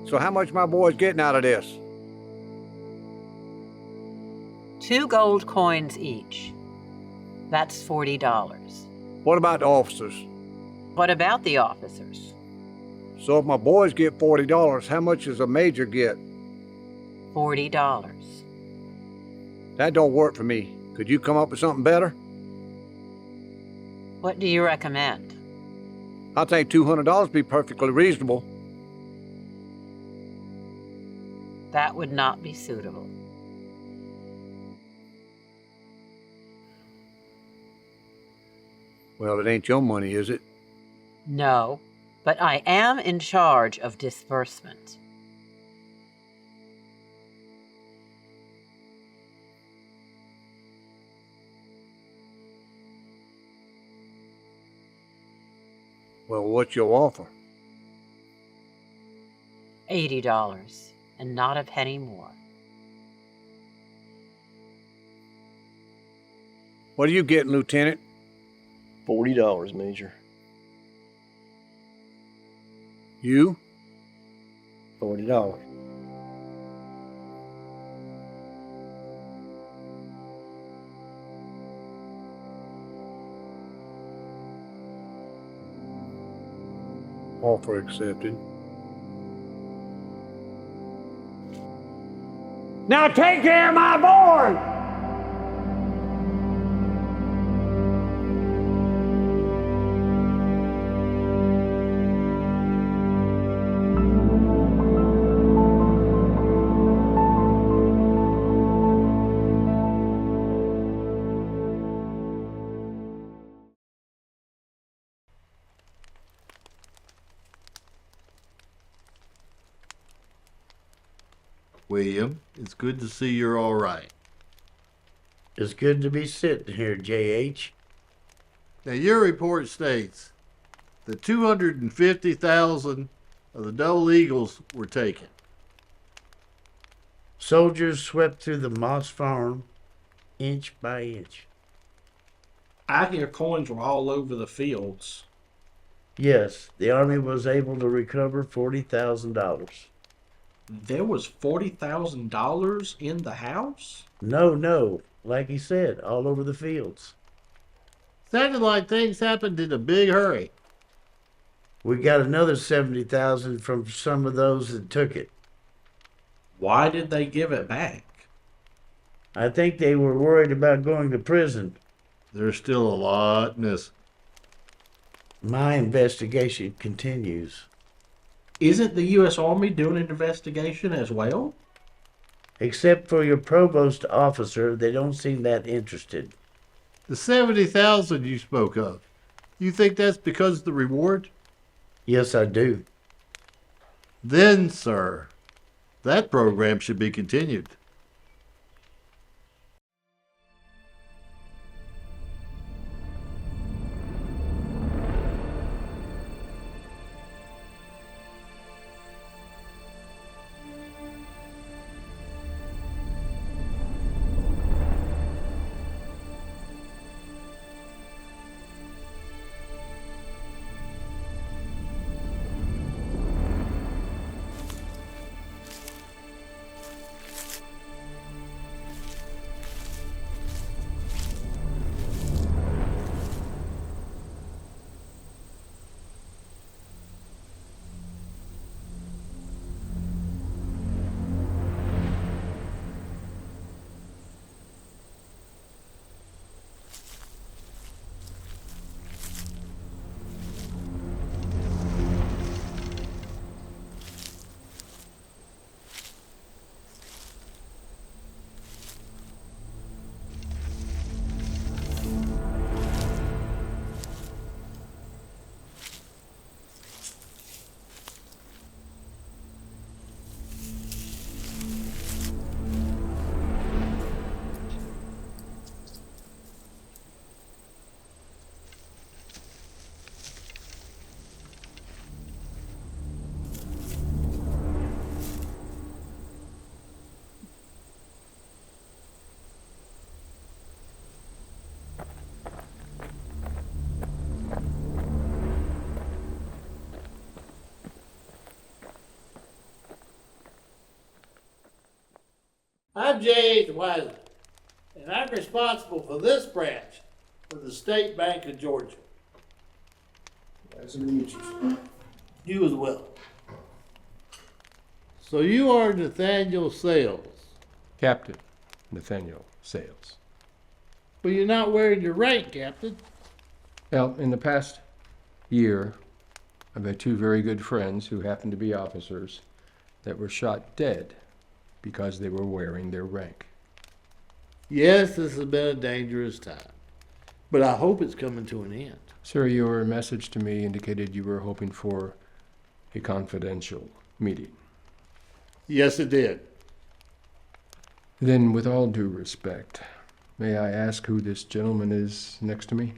Speaker 22: So how much my boys getting out of this?
Speaker 20: 2 gold coins each. That's $40.
Speaker 22: What about the officers?
Speaker 20: What about the officers?
Speaker 22: So if my boys get $40, how much does a major get?
Speaker 20: $40.
Speaker 22: That don't work for me. Could you come up with something better?
Speaker 20: What do you recommend?
Speaker 22: I think $200 would be perfectly reasonable.
Speaker 20: That would not be suitable.
Speaker 22: Well, it ain't your money, is it?
Speaker 20: No, but I am in charge of disbursement.
Speaker 22: Well, what's your offer?
Speaker 20: $80, and not a penny more.
Speaker 22: What are you getting, Lieutenant?
Speaker 2: $40, Major.
Speaker 22: You?
Speaker 3: $40.
Speaker 22: Offer accepted.
Speaker 18: Now take care of my boy!
Speaker 4: William, it's good to see you're all right.
Speaker 18: It's good to be sitting here, J.H.
Speaker 4: Now, your report states that 250,000 of the Dole Eagles were taken.
Speaker 18: Soldiers swept through the Moss farm inch by inch.
Speaker 5: I hear coins were all over the fields.
Speaker 18: Yes, the Army was able to recover $40,000.
Speaker 5: There was $40,000 in the house?
Speaker 18: No, like he said, all over the fields.
Speaker 4: Sounded like things happened in a big hurry.
Speaker 18: We got another $70,000 from some of those that took it.
Speaker 5: Why did they give it back?
Speaker 18: I think they were worried about going to prison.
Speaker 4: There's still a lot missing.
Speaker 18: My investigation continues.
Speaker 5: Isn't the U.S. Army doing an investigation as well?
Speaker 18: Except for your provost officer, they don't seem that interested.
Speaker 4: The 70,000 you spoke of, you think that's because of the reward?
Speaker 18: Yes, I do.
Speaker 4: Then, sir, that program should be continued.
Speaker 9: I'm J.H. Wiley, and I'm responsible for this branch of the State Bank of Georgia. Nice to meet you, sir. You as well.
Speaker 4: So you are Nathaniel Sales.
Speaker 11: Captain Nathaniel Sales.
Speaker 9: But you're not wearing your rank, Captain.
Speaker 11: Well, in the past year, I've had two very good friends who happen to be officers that were shot dead because they were wearing their rank.
Speaker 9: Yes, this has been a dangerous time, but I hope it's coming to an end.
Speaker 11: Sir, your message to me indicated you were hoping for a confidential meeting.
Speaker 9: Yes, it did.
Speaker 11: Then, with all due respect, may I ask who this gentleman is next to me?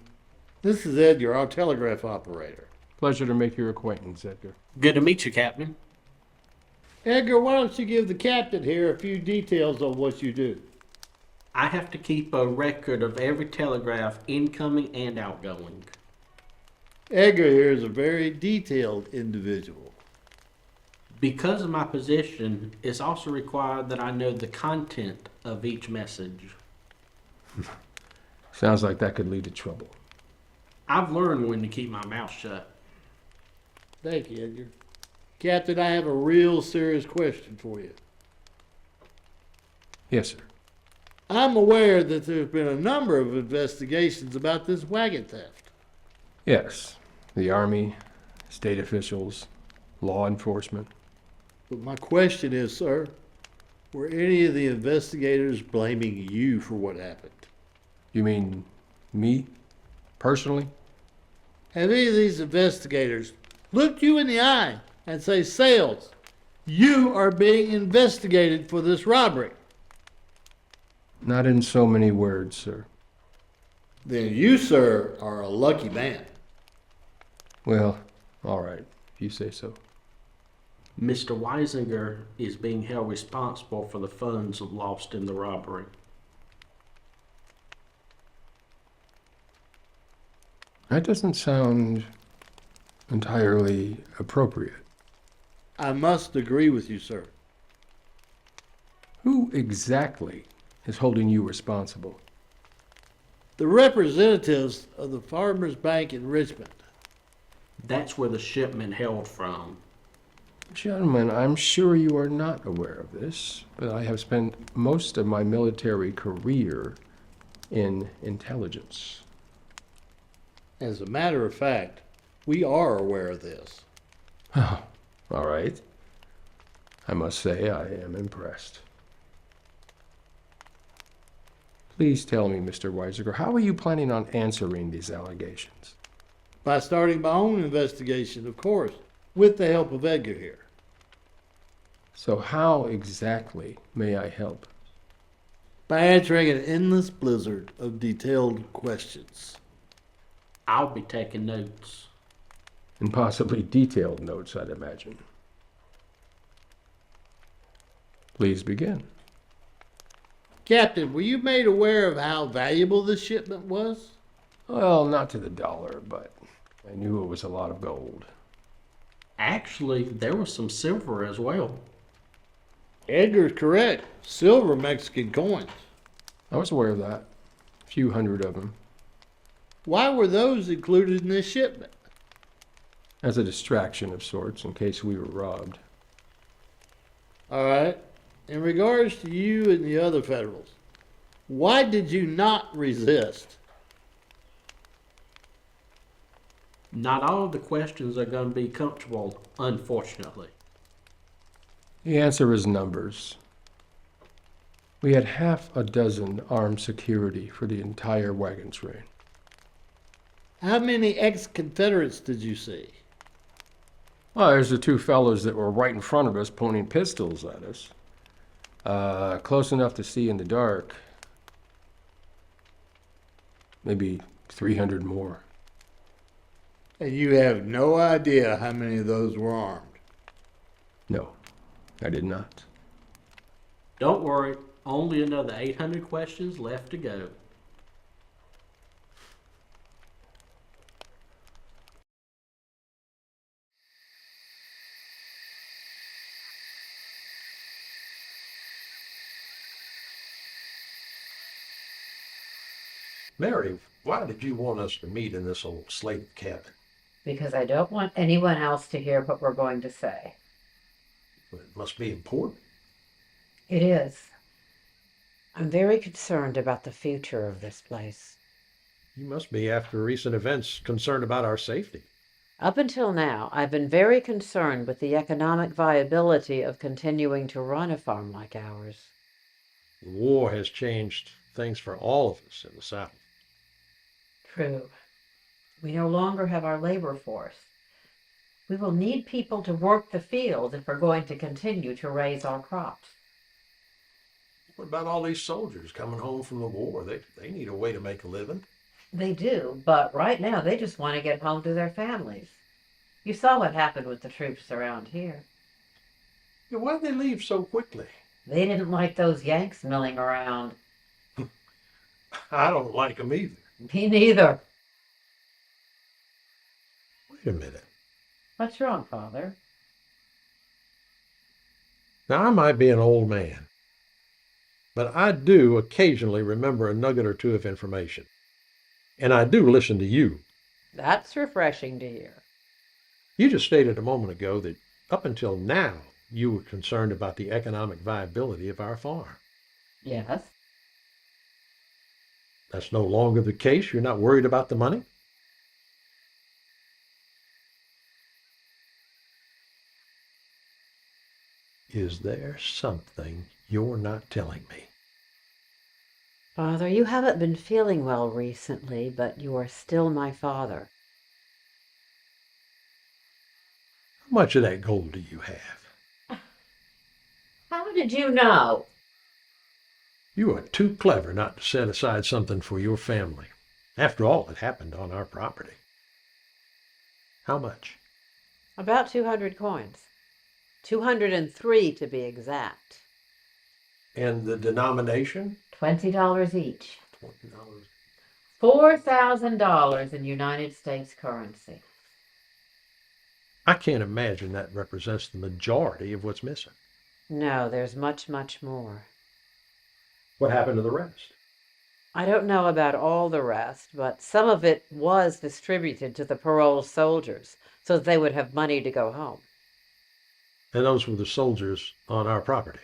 Speaker 9: This is Edgar, our telegraph operator.
Speaker 11: Pleasure to make your acquaintance, Edgar.
Speaker 5: Good to meet you, Captain.
Speaker 9: Edgar, why don't you give the captain here a few details on what you do?
Speaker 5: I have to keep a record of every telegraph, incoming and outgoing.
Speaker 9: Edgar here is a very detailed individual.
Speaker 5: Because of my position, it's also required that I know the content of each message.
Speaker 11: Sounds like that could lead to trouble.
Speaker 5: I've learned when to keep my mouth shut.
Speaker 9: Thank you, Edgar. Captain, I have a real serious question for you.
Speaker 11: Yes, sir.
Speaker 9: I'm aware that there's been a number of investigations about this wagon theft.
Speaker 11: Yes. The Army, state officials, law enforcement.
Speaker 9: But my question is, sir, were any of the investigators blaming you for what happened?
Speaker 11: You mean me, personally?
Speaker 9: Have any of these investigators looked you in the eye and say, Sales, You are being investigated for this robbery.
Speaker 11: Not in so many words, sir.
Speaker 9: Then you, sir, are a lucky man.
Speaker 11: Well, all right, if you say so.
Speaker 5: Mr. Weisinger is being held responsible for the funds lost in the robbery.
Speaker 11: That doesn't sound entirely appropriate.
Speaker 9: I must agree with you, sir.
Speaker 11: Who exactly is holding you responsible?
Speaker 9: The representatives of the Farmers Bank in Richmond.
Speaker 5: That's where the shipment hailed from.
Speaker 11: Gentlemen, I'm sure you are not aware of this, but I have spent most of my military career in intelligence.
Speaker 9: As a matter of fact, we are aware of this.
Speaker 11: Oh, all right. I must say I am impressed. Please tell me, Mr. Weisinger, how are you planning on answering these allegations?
Speaker 9: By starting my own investigation, of course, with the help of Edgar here.
Speaker 11: So how exactly may I help?
Speaker 9: By answering an endless blizzard of detailed questions.
Speaker 5: I'll be taking notes.
Speaker 11: And possibly detailed notes, I'd imagine. Please begin.
Speaker 9: Captain, were you made aware of how valuable this shipment was?
Speaker 11: Well, not to the dollar, but I knew it was a lot of gold.
Speaker 5: Actually, there was some silver as well.
Speaker 9: Edgar's correct. Silver Mexican coins.
Speaker 11: I was aware of that. A few hundred of them.
Speaker 9: Why were those included in this shipment?
Speaker 11: As a distraction of sorts, in case we were robbed.
Speaker 9: All right. In regards to you and the other Federals, why did you not resist?
Speaker 5: Not all of the questions are going to be comfortable, unfortunately.
Speaker 11: The answer is numbers. We had half a dozen armed security for the entire wagon train.
Speaker 9: How many ex-Confederates did you see?
Speaker 11: Well, there's the two fellows that were right in front of us pointing pistols at us. Close enough to see in the dark. Maybe 300 more.
Speaker 9: And you have no idea how many of those were armed?
Speaker 11: No, I did not.
Speaker 5: Don't worry, only another 800 questions left to go.
Speaker 1: Mary, why did you want us to meet in this old slate cabin?
Speaker 10: Because I don't want anyone else to hear what we're going to say.
Speaker 1: Well, it must be important.
Speaker 10: It is. I'm very concerned about the future of this place.
Speaker 1: You must be, after recent events, concerned about our safety.
Speaker 10: Up until now, I've been very concerned with the economic viability of continuing to run a farm like ours.
Speaker 1: The war has changed things for all of us in the South.
Speaker 10: True. We no longer have our labor force. We will need people to work the field if we're going to continue to raise our crops.
Speaker 1: What about all these soldiers coming home from the war? They need a way to make a living.
Speaker 10: They do, but right now they just want to get home to their families. You saw what happened with the troops around here.
Speaker 1: Yeah, why did they leave so quickly?
Speaker 10: They didn't like those Yanks milling around.
Speaker 1: I don't like them either.
Speaker 10: Me neither.
Speaker 1: Wait a minute.
Speaker 10: What's wrong, Father?
Speaker 1: Now, I might be an old man, but I do occasionally remember a nugget or two of information. And I do listen to you.
Speaker 10: That's refreshing to hear.
Speaker 1: You just stated a moment ago that up until now, you were concerned about the economic viability of our farm.
Speaker 10: Yes.
Speaker 1: That's no longer the case? You're not worried about the money? Is there something you're not telling me?
Speaker 10: Father, you haven't been feeling well recently, but you are still my father.
Speaker 1: How much of that gold do you have?
Speaker 10: How did you know?
Speaker 1: You are too clever not to set aside something for your family. After all, it happened on our property. How much?
Speaker 10: About 200 coins. 203 to be exact.
Speaker 1: And the denomination?
Speaker 10: $20 each.
Speaker 1: $20.
Speaker 10: $4,000 in United States currency.
Speaker 1: I can't imagine that represents the majority of what's missing.
Speaker 10: No, there's much, much more.
Speaker 1: What happened to the rest?
Speaker 10: I don't know about all the rest, but some of it was distributed to the parole soldiers so that they would have money to go home.
Speaker 1: And those were the soldiers on our property.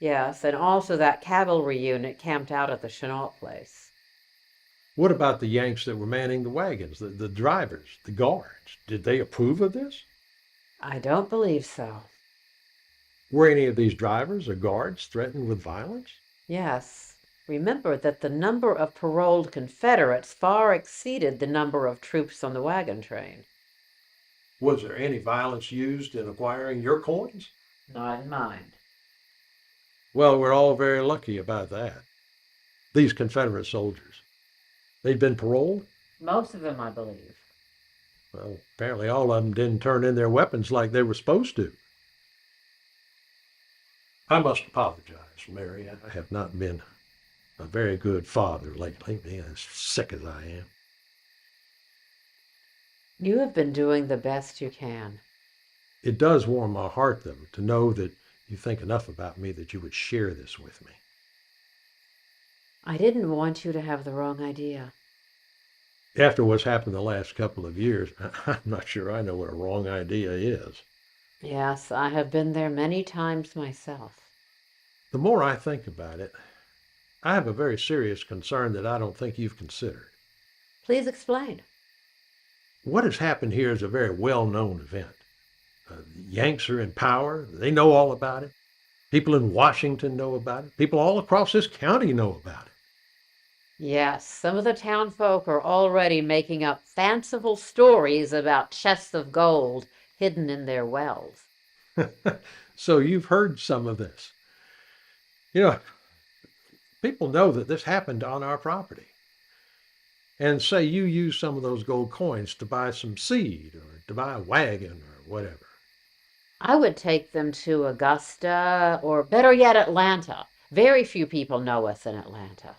Speaker 10: Yes, and also that cavalry unit camped out at the Chennault place.
Speaker 1: What about the Yanks that were manning the wagons, the drivers, the guards? Did they approve of this?
Speaker 10: I don't believe so.
Speaker 1: Were any of these drivers or guards threatened with violence?
Speaker 10: Yes. Remember that the number of paroled Confederates far exceeded the number of troops on the wagon train.
Speaker 1: Was there any violence used in acquiring your coins?
Speaker 10: Not in mine.
Speaker 1: Well, we're all very lucky about that. These Confederate soldiers, they'd been paroled?
Speaker 10: Most of them, I believe.
Speaker 1: Well, apparently all of them didn't turn in their weapons like they were supposed to. I must apologize, Mary. I have not been a very good father lately, being as sick as I am.
Speaker 10: You have been doing the best you can.
Speaker 1: It does warm my heart, though, to know that you think enough about me that you would share this with me.
Speaker 10: I didn't want you to have the wrong idea.
Speaker 1: After what's happened the last couple of years, I'm not sure I know what a wrong idea is.
Speaker 10: Yes, I have been there many times myself.
Speaker 1: The more I think about it, I have a very serious concern that I don't think you've considered.
Speaker 10: Please explain.
Speaker 1: What has happened here is a very well-known event. The Yanks are in power. They know all about it. People in Washington know about it. People all across this county know about it.
Speaker 10: Yes, some of the townfolk are already making up fanciful stories about chests of gold hidden in their wells.
Speaker 1: So you've heard some of this. You know, people know that this happened on our property. And say you use some of those gold coins to buy some seed or to buy a wagon or whatever.
Speaker 10: I would take them to Augusta, or better yet, Atlanta. Very few people know us in Atlanta.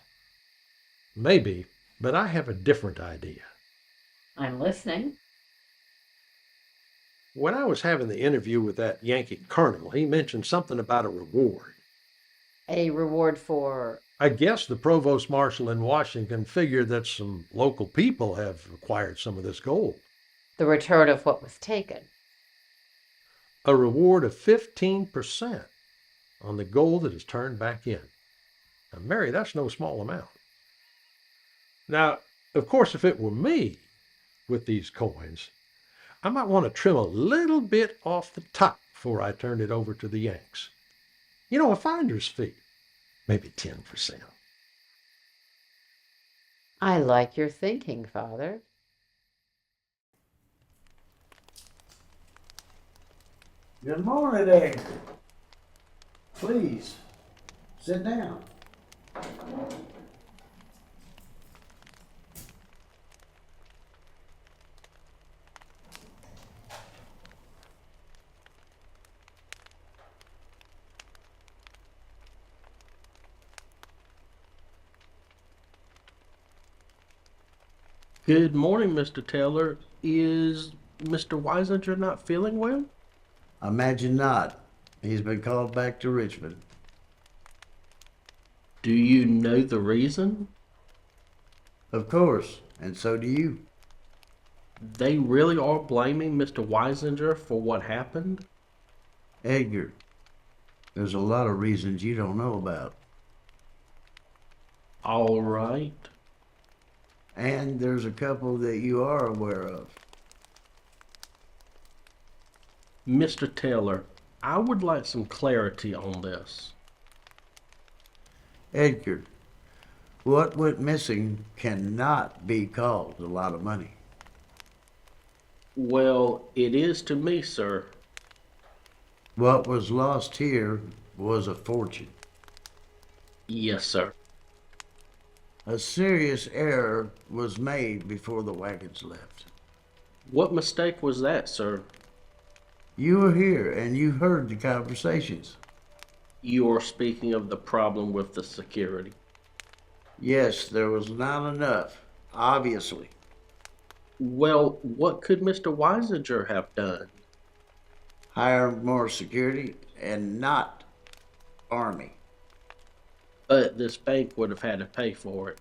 Speaker 1: Maybe, but I have a different idea.
Speaker 10: I'm listening.
Speaker 1: When I was having the interview with that Yankee colonel, he mentioned something about a reward.
Speaker 10: A reward for?
Speaker 1: I guess the provost marshal in Washington figured that some local people have acquired some of this gold.
Speaker 10: The return of what was taken.
Speaker 1: A reward of 15% on the gold that is turned back in. Now, Mary, that's no small amount. Now, of course, if it were me with these coins, I might want to trim a little bit off the top before I turn it over to the Yanks. You know, a finder's fee, maybe 10%.
Speaker 10: I like your thinking, Father.
Speaker 9: Good morning, there. Please, sit down.
Speaker 5: Good morning, Mr. Taylor. Is Mr. Weisinger not feeling well?
Speaker 9: I imagine not. He's been called back to Richmond.
Speaker 5: Do you know the reason?
Speaker 9: Of course, and so do you.
Speaker 5: They really are blaming Mr. Weisinger for what happened?
Speaker 9: Edgar, there's a lot of reasons you don't know about.
Speaker 5: All right.
Speaker 9: And there's a couple that you are aware of.
Speaker 5: Mr. Taylor, I would like some clarity on this.
Speaker 9: Edgar, what went missing cannot be called a lot of money.
Speaker 5: Well, it is to me, sir.
Speaker 9: What was lost here
Speaker 4: was a fortune.
Speaker 5: Yes, sir.
Speaker 4: A serious error was made before the wagons left.
Speaker 5: What mistake was that, sir?
Speaker 4: You were here and you heard the conversations.
Speaker 5: You are speaking of the problem with the security.
Speaker 4: Yes, there was not enough, obviously.
Speaker 5: Well, what could Mr. Weisinger have done?
Speaker 4: Hire more security and not Army.
Speaker 5: But this bank would have had to pay for it.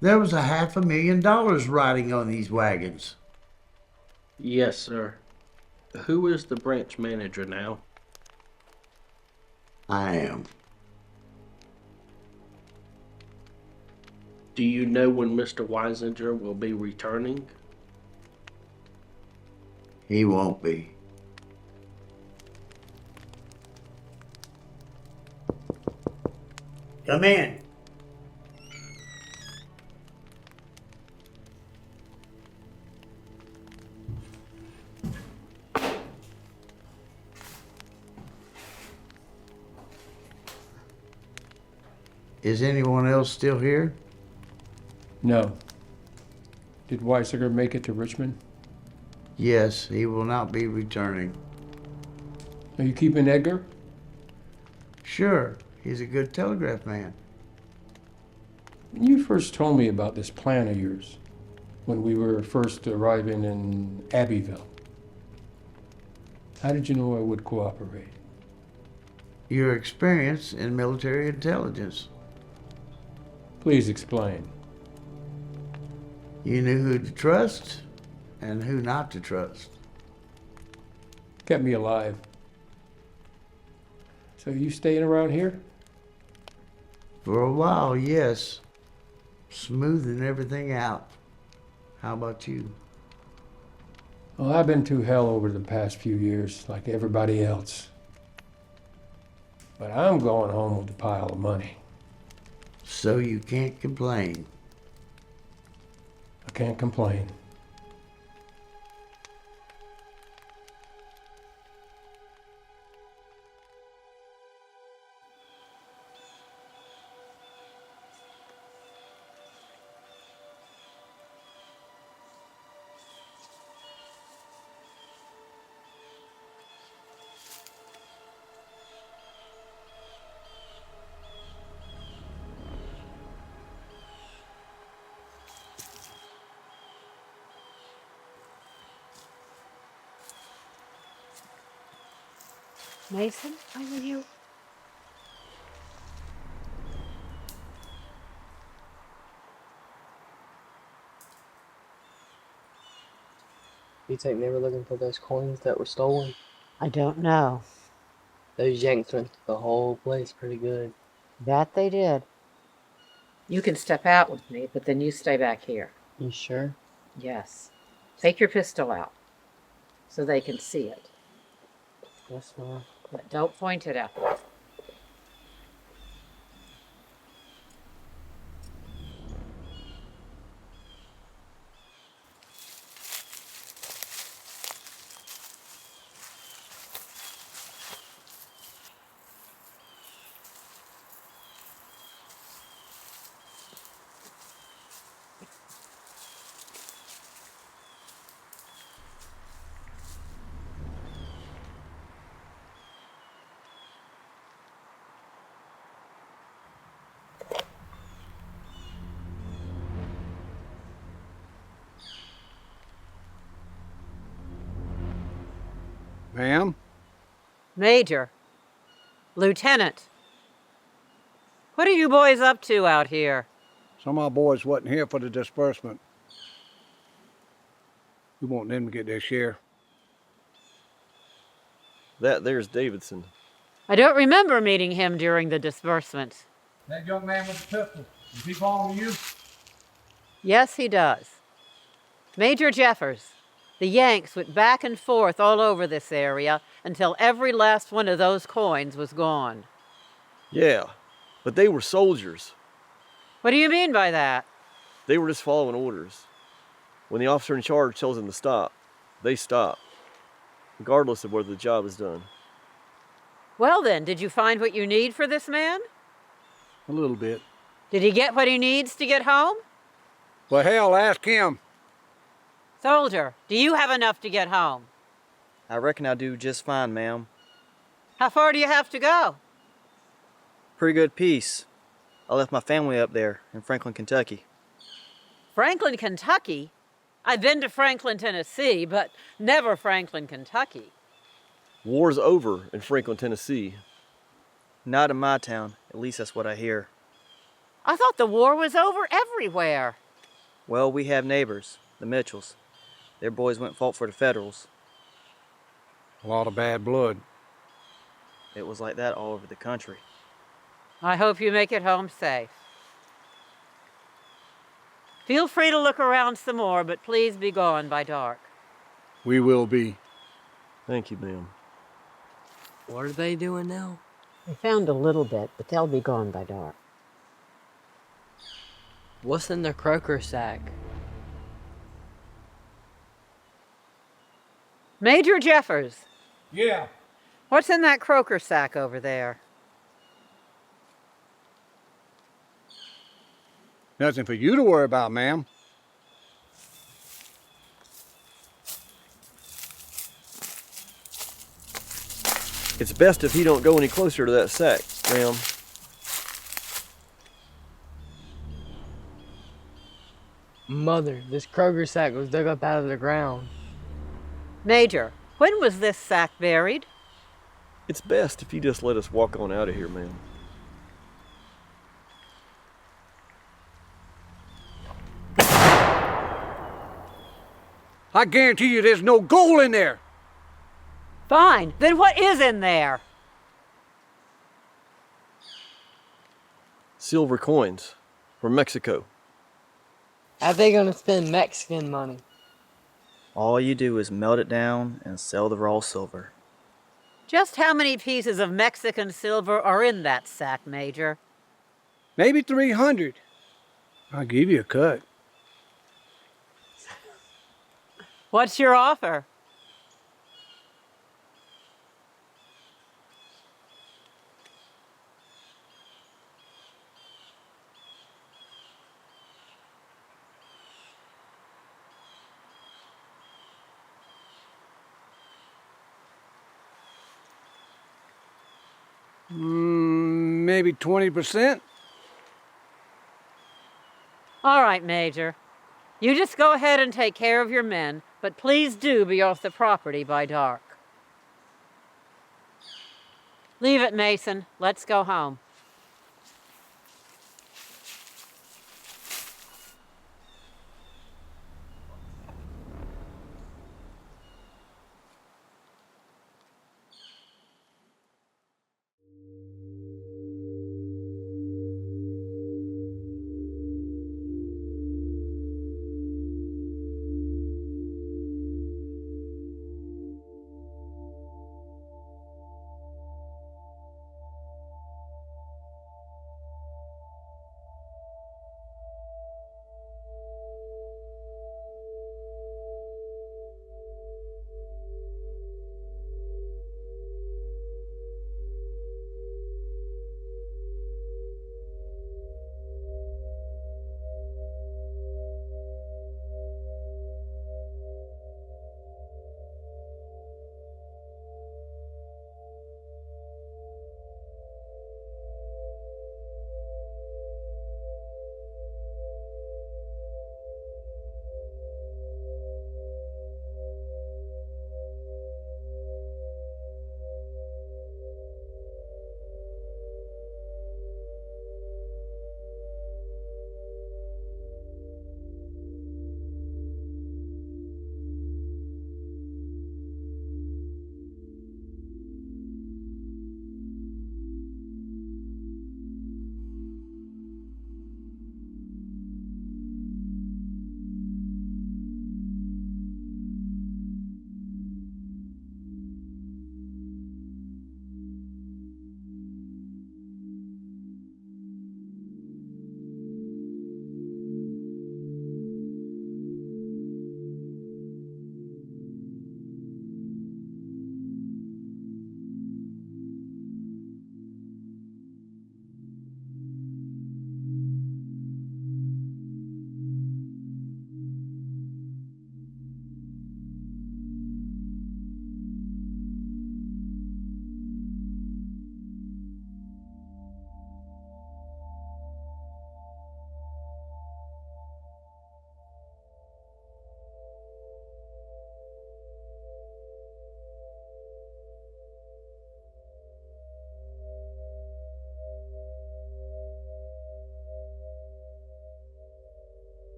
Speaker 4: There was $500,000 riding on these wagons.
Speaker 5: Yes, sir. Who is the branch manager now?
Speaker 4: I am.
Speaker 5: Do you know when Mr. Weisinger will be returning?
Speaker 4: He won't be. Come in. Is anyone else still here?
Speaker 11: No. Did Weisinger make it to Richmond?
Speaker 4: Yes, he will not be returning.
Speaker 11: Are you keeping Edgar?
Speaker 4: Sure, he's a good telegraph man.
Speaker 11: When you first told me about this plan of yours, when we were first arriving in Abbeville, how did you know I would cooperate?
Speaker 4: Your experience in military intelligence.
Speaker 11: Please explain.
Speaker 4: You knew who to trust and who not to trust.
Speaker 11: Kept me alive. So you staying around here?
Speaker 4: For a while, yes. Smoothing everything out. How about you?
Speaker 11: Well, I've been through hell over the past few years, like everybody else. But I'm going home with a pile of money.
Speaker 4: So you can't complain.
Speaker 11: I can't complain.
Speaker 10: Mason, are you?
Speaker 7: You think they were looking for those coins that were stolen?
Speaker 10: I don't know.
Speaker 7: Those Yanks went through the whole place pretty good.
Speaker 10: That they did. You can step out with me, but then you stay back here.
Speaker 7: You sure?
Speaker 10: Yes. Take your pistol out so they can see it.
Speaker 7: Yes, ma'am.
Speaker 10: But don't point it at them.
Speaker 22: Ma'am?
Speaker 10: Major. Lieutenant. What are you boys up to out here?
Speaker 22: Some of our boys wasn't here for the disbursement. We want them to get their share.
Speaker 2: That there's Davidson.
Speaker 10: I don't remember meeting him during the disbursement.
Speaker 22: That young man with the pistol, is he following you?
Speaker 10: Yes, he does. Major Jeffers. The Yanks went back and forth all over this area until every last one of those coins was gone.
Speaker 2: Yeah, but they were soldiers.
Speaker 10: What do you mean by that?
Speaker 2: They were just following orders. When the officer in charge tells them to stop, they stop, regardless of whether the job is done.
Speaker 10: Well then, did you find what you need for this man?
Speaker 22: A little bit.
Speaker 10: Did he get what he needs to get home?
Speaker 22: Well, hell, ask him.
Speaker 10: Soldier, do you have enough to get home?
Speaker 8: I reckon I do just fine, ma'am.
Speaker 10: How far do you have to go?
Speaker 8: Pretty good piece. I left my family up there in Franklin, Kentucky.
Speaker 10: Franklin, Kentucky? I've been to Franklin, Tennessee, but never Franklin, Kentucky.
Speaker 2: War's over in Franklin, Tennessee.
Speaker 8: Not in my town. At least that's what I hear.
Speaker 10: I thought the war was over everywhere.
Speaker 8: Well, we have neighbors, the Mitchells. Their boys went and fought for the Federals.
Speaker 22: A lot of bad blood.
Speaker 8: It was like that all over the country.
Speaker 10: I hope you make it home safe. Feel free to look around some more, but please be gone by dark.
Speaker 22: We will be.
Speaker 2: Thank you, ma'am.
Speaker 7: What are they doing now?
Speaker 20: They found a little bit, but they'll be gone by dark.
Speaker 7: What's in their croaker sack?
Speaker 10: Major Jeffers.
Speaker 15: Yeah.
Speaker 10: What's in that croaker sack over there?
Speaker 22: Nothing for you to worry about, ma'am.
Speaker 2: It's best if he don't go any closer to that sack, ma'am.
Speaker 7: Mother, this Kroger sack was dug up out of the ground.
Speaker 10: Major, when was this sack buried?
Speaker 2: It's best if you just let us walk on out of here, ma'am.
Speaker 22: I guarantee you there's no gold in there.
Speaker 10: Fine, then what is in there?
Speaker 2: Silver coins from Mexico.
Speaker 7: How they gonna spend Mexican money?
Speaker 8: All you do is melt it down and sell the raw silver.
Speaker 10: Just how many pieces of Mexican silver are in that sack, Major?
Speaker 22: Maybe 300. I'll give you a cut.
Speaker 10: What's your offer?
Speaker 22: Maybe 20%?
Speaker 10: All right, Major. You just go ahead and take care of your men, but please do be off the property by dark. Leave it, Mason. Let's go home.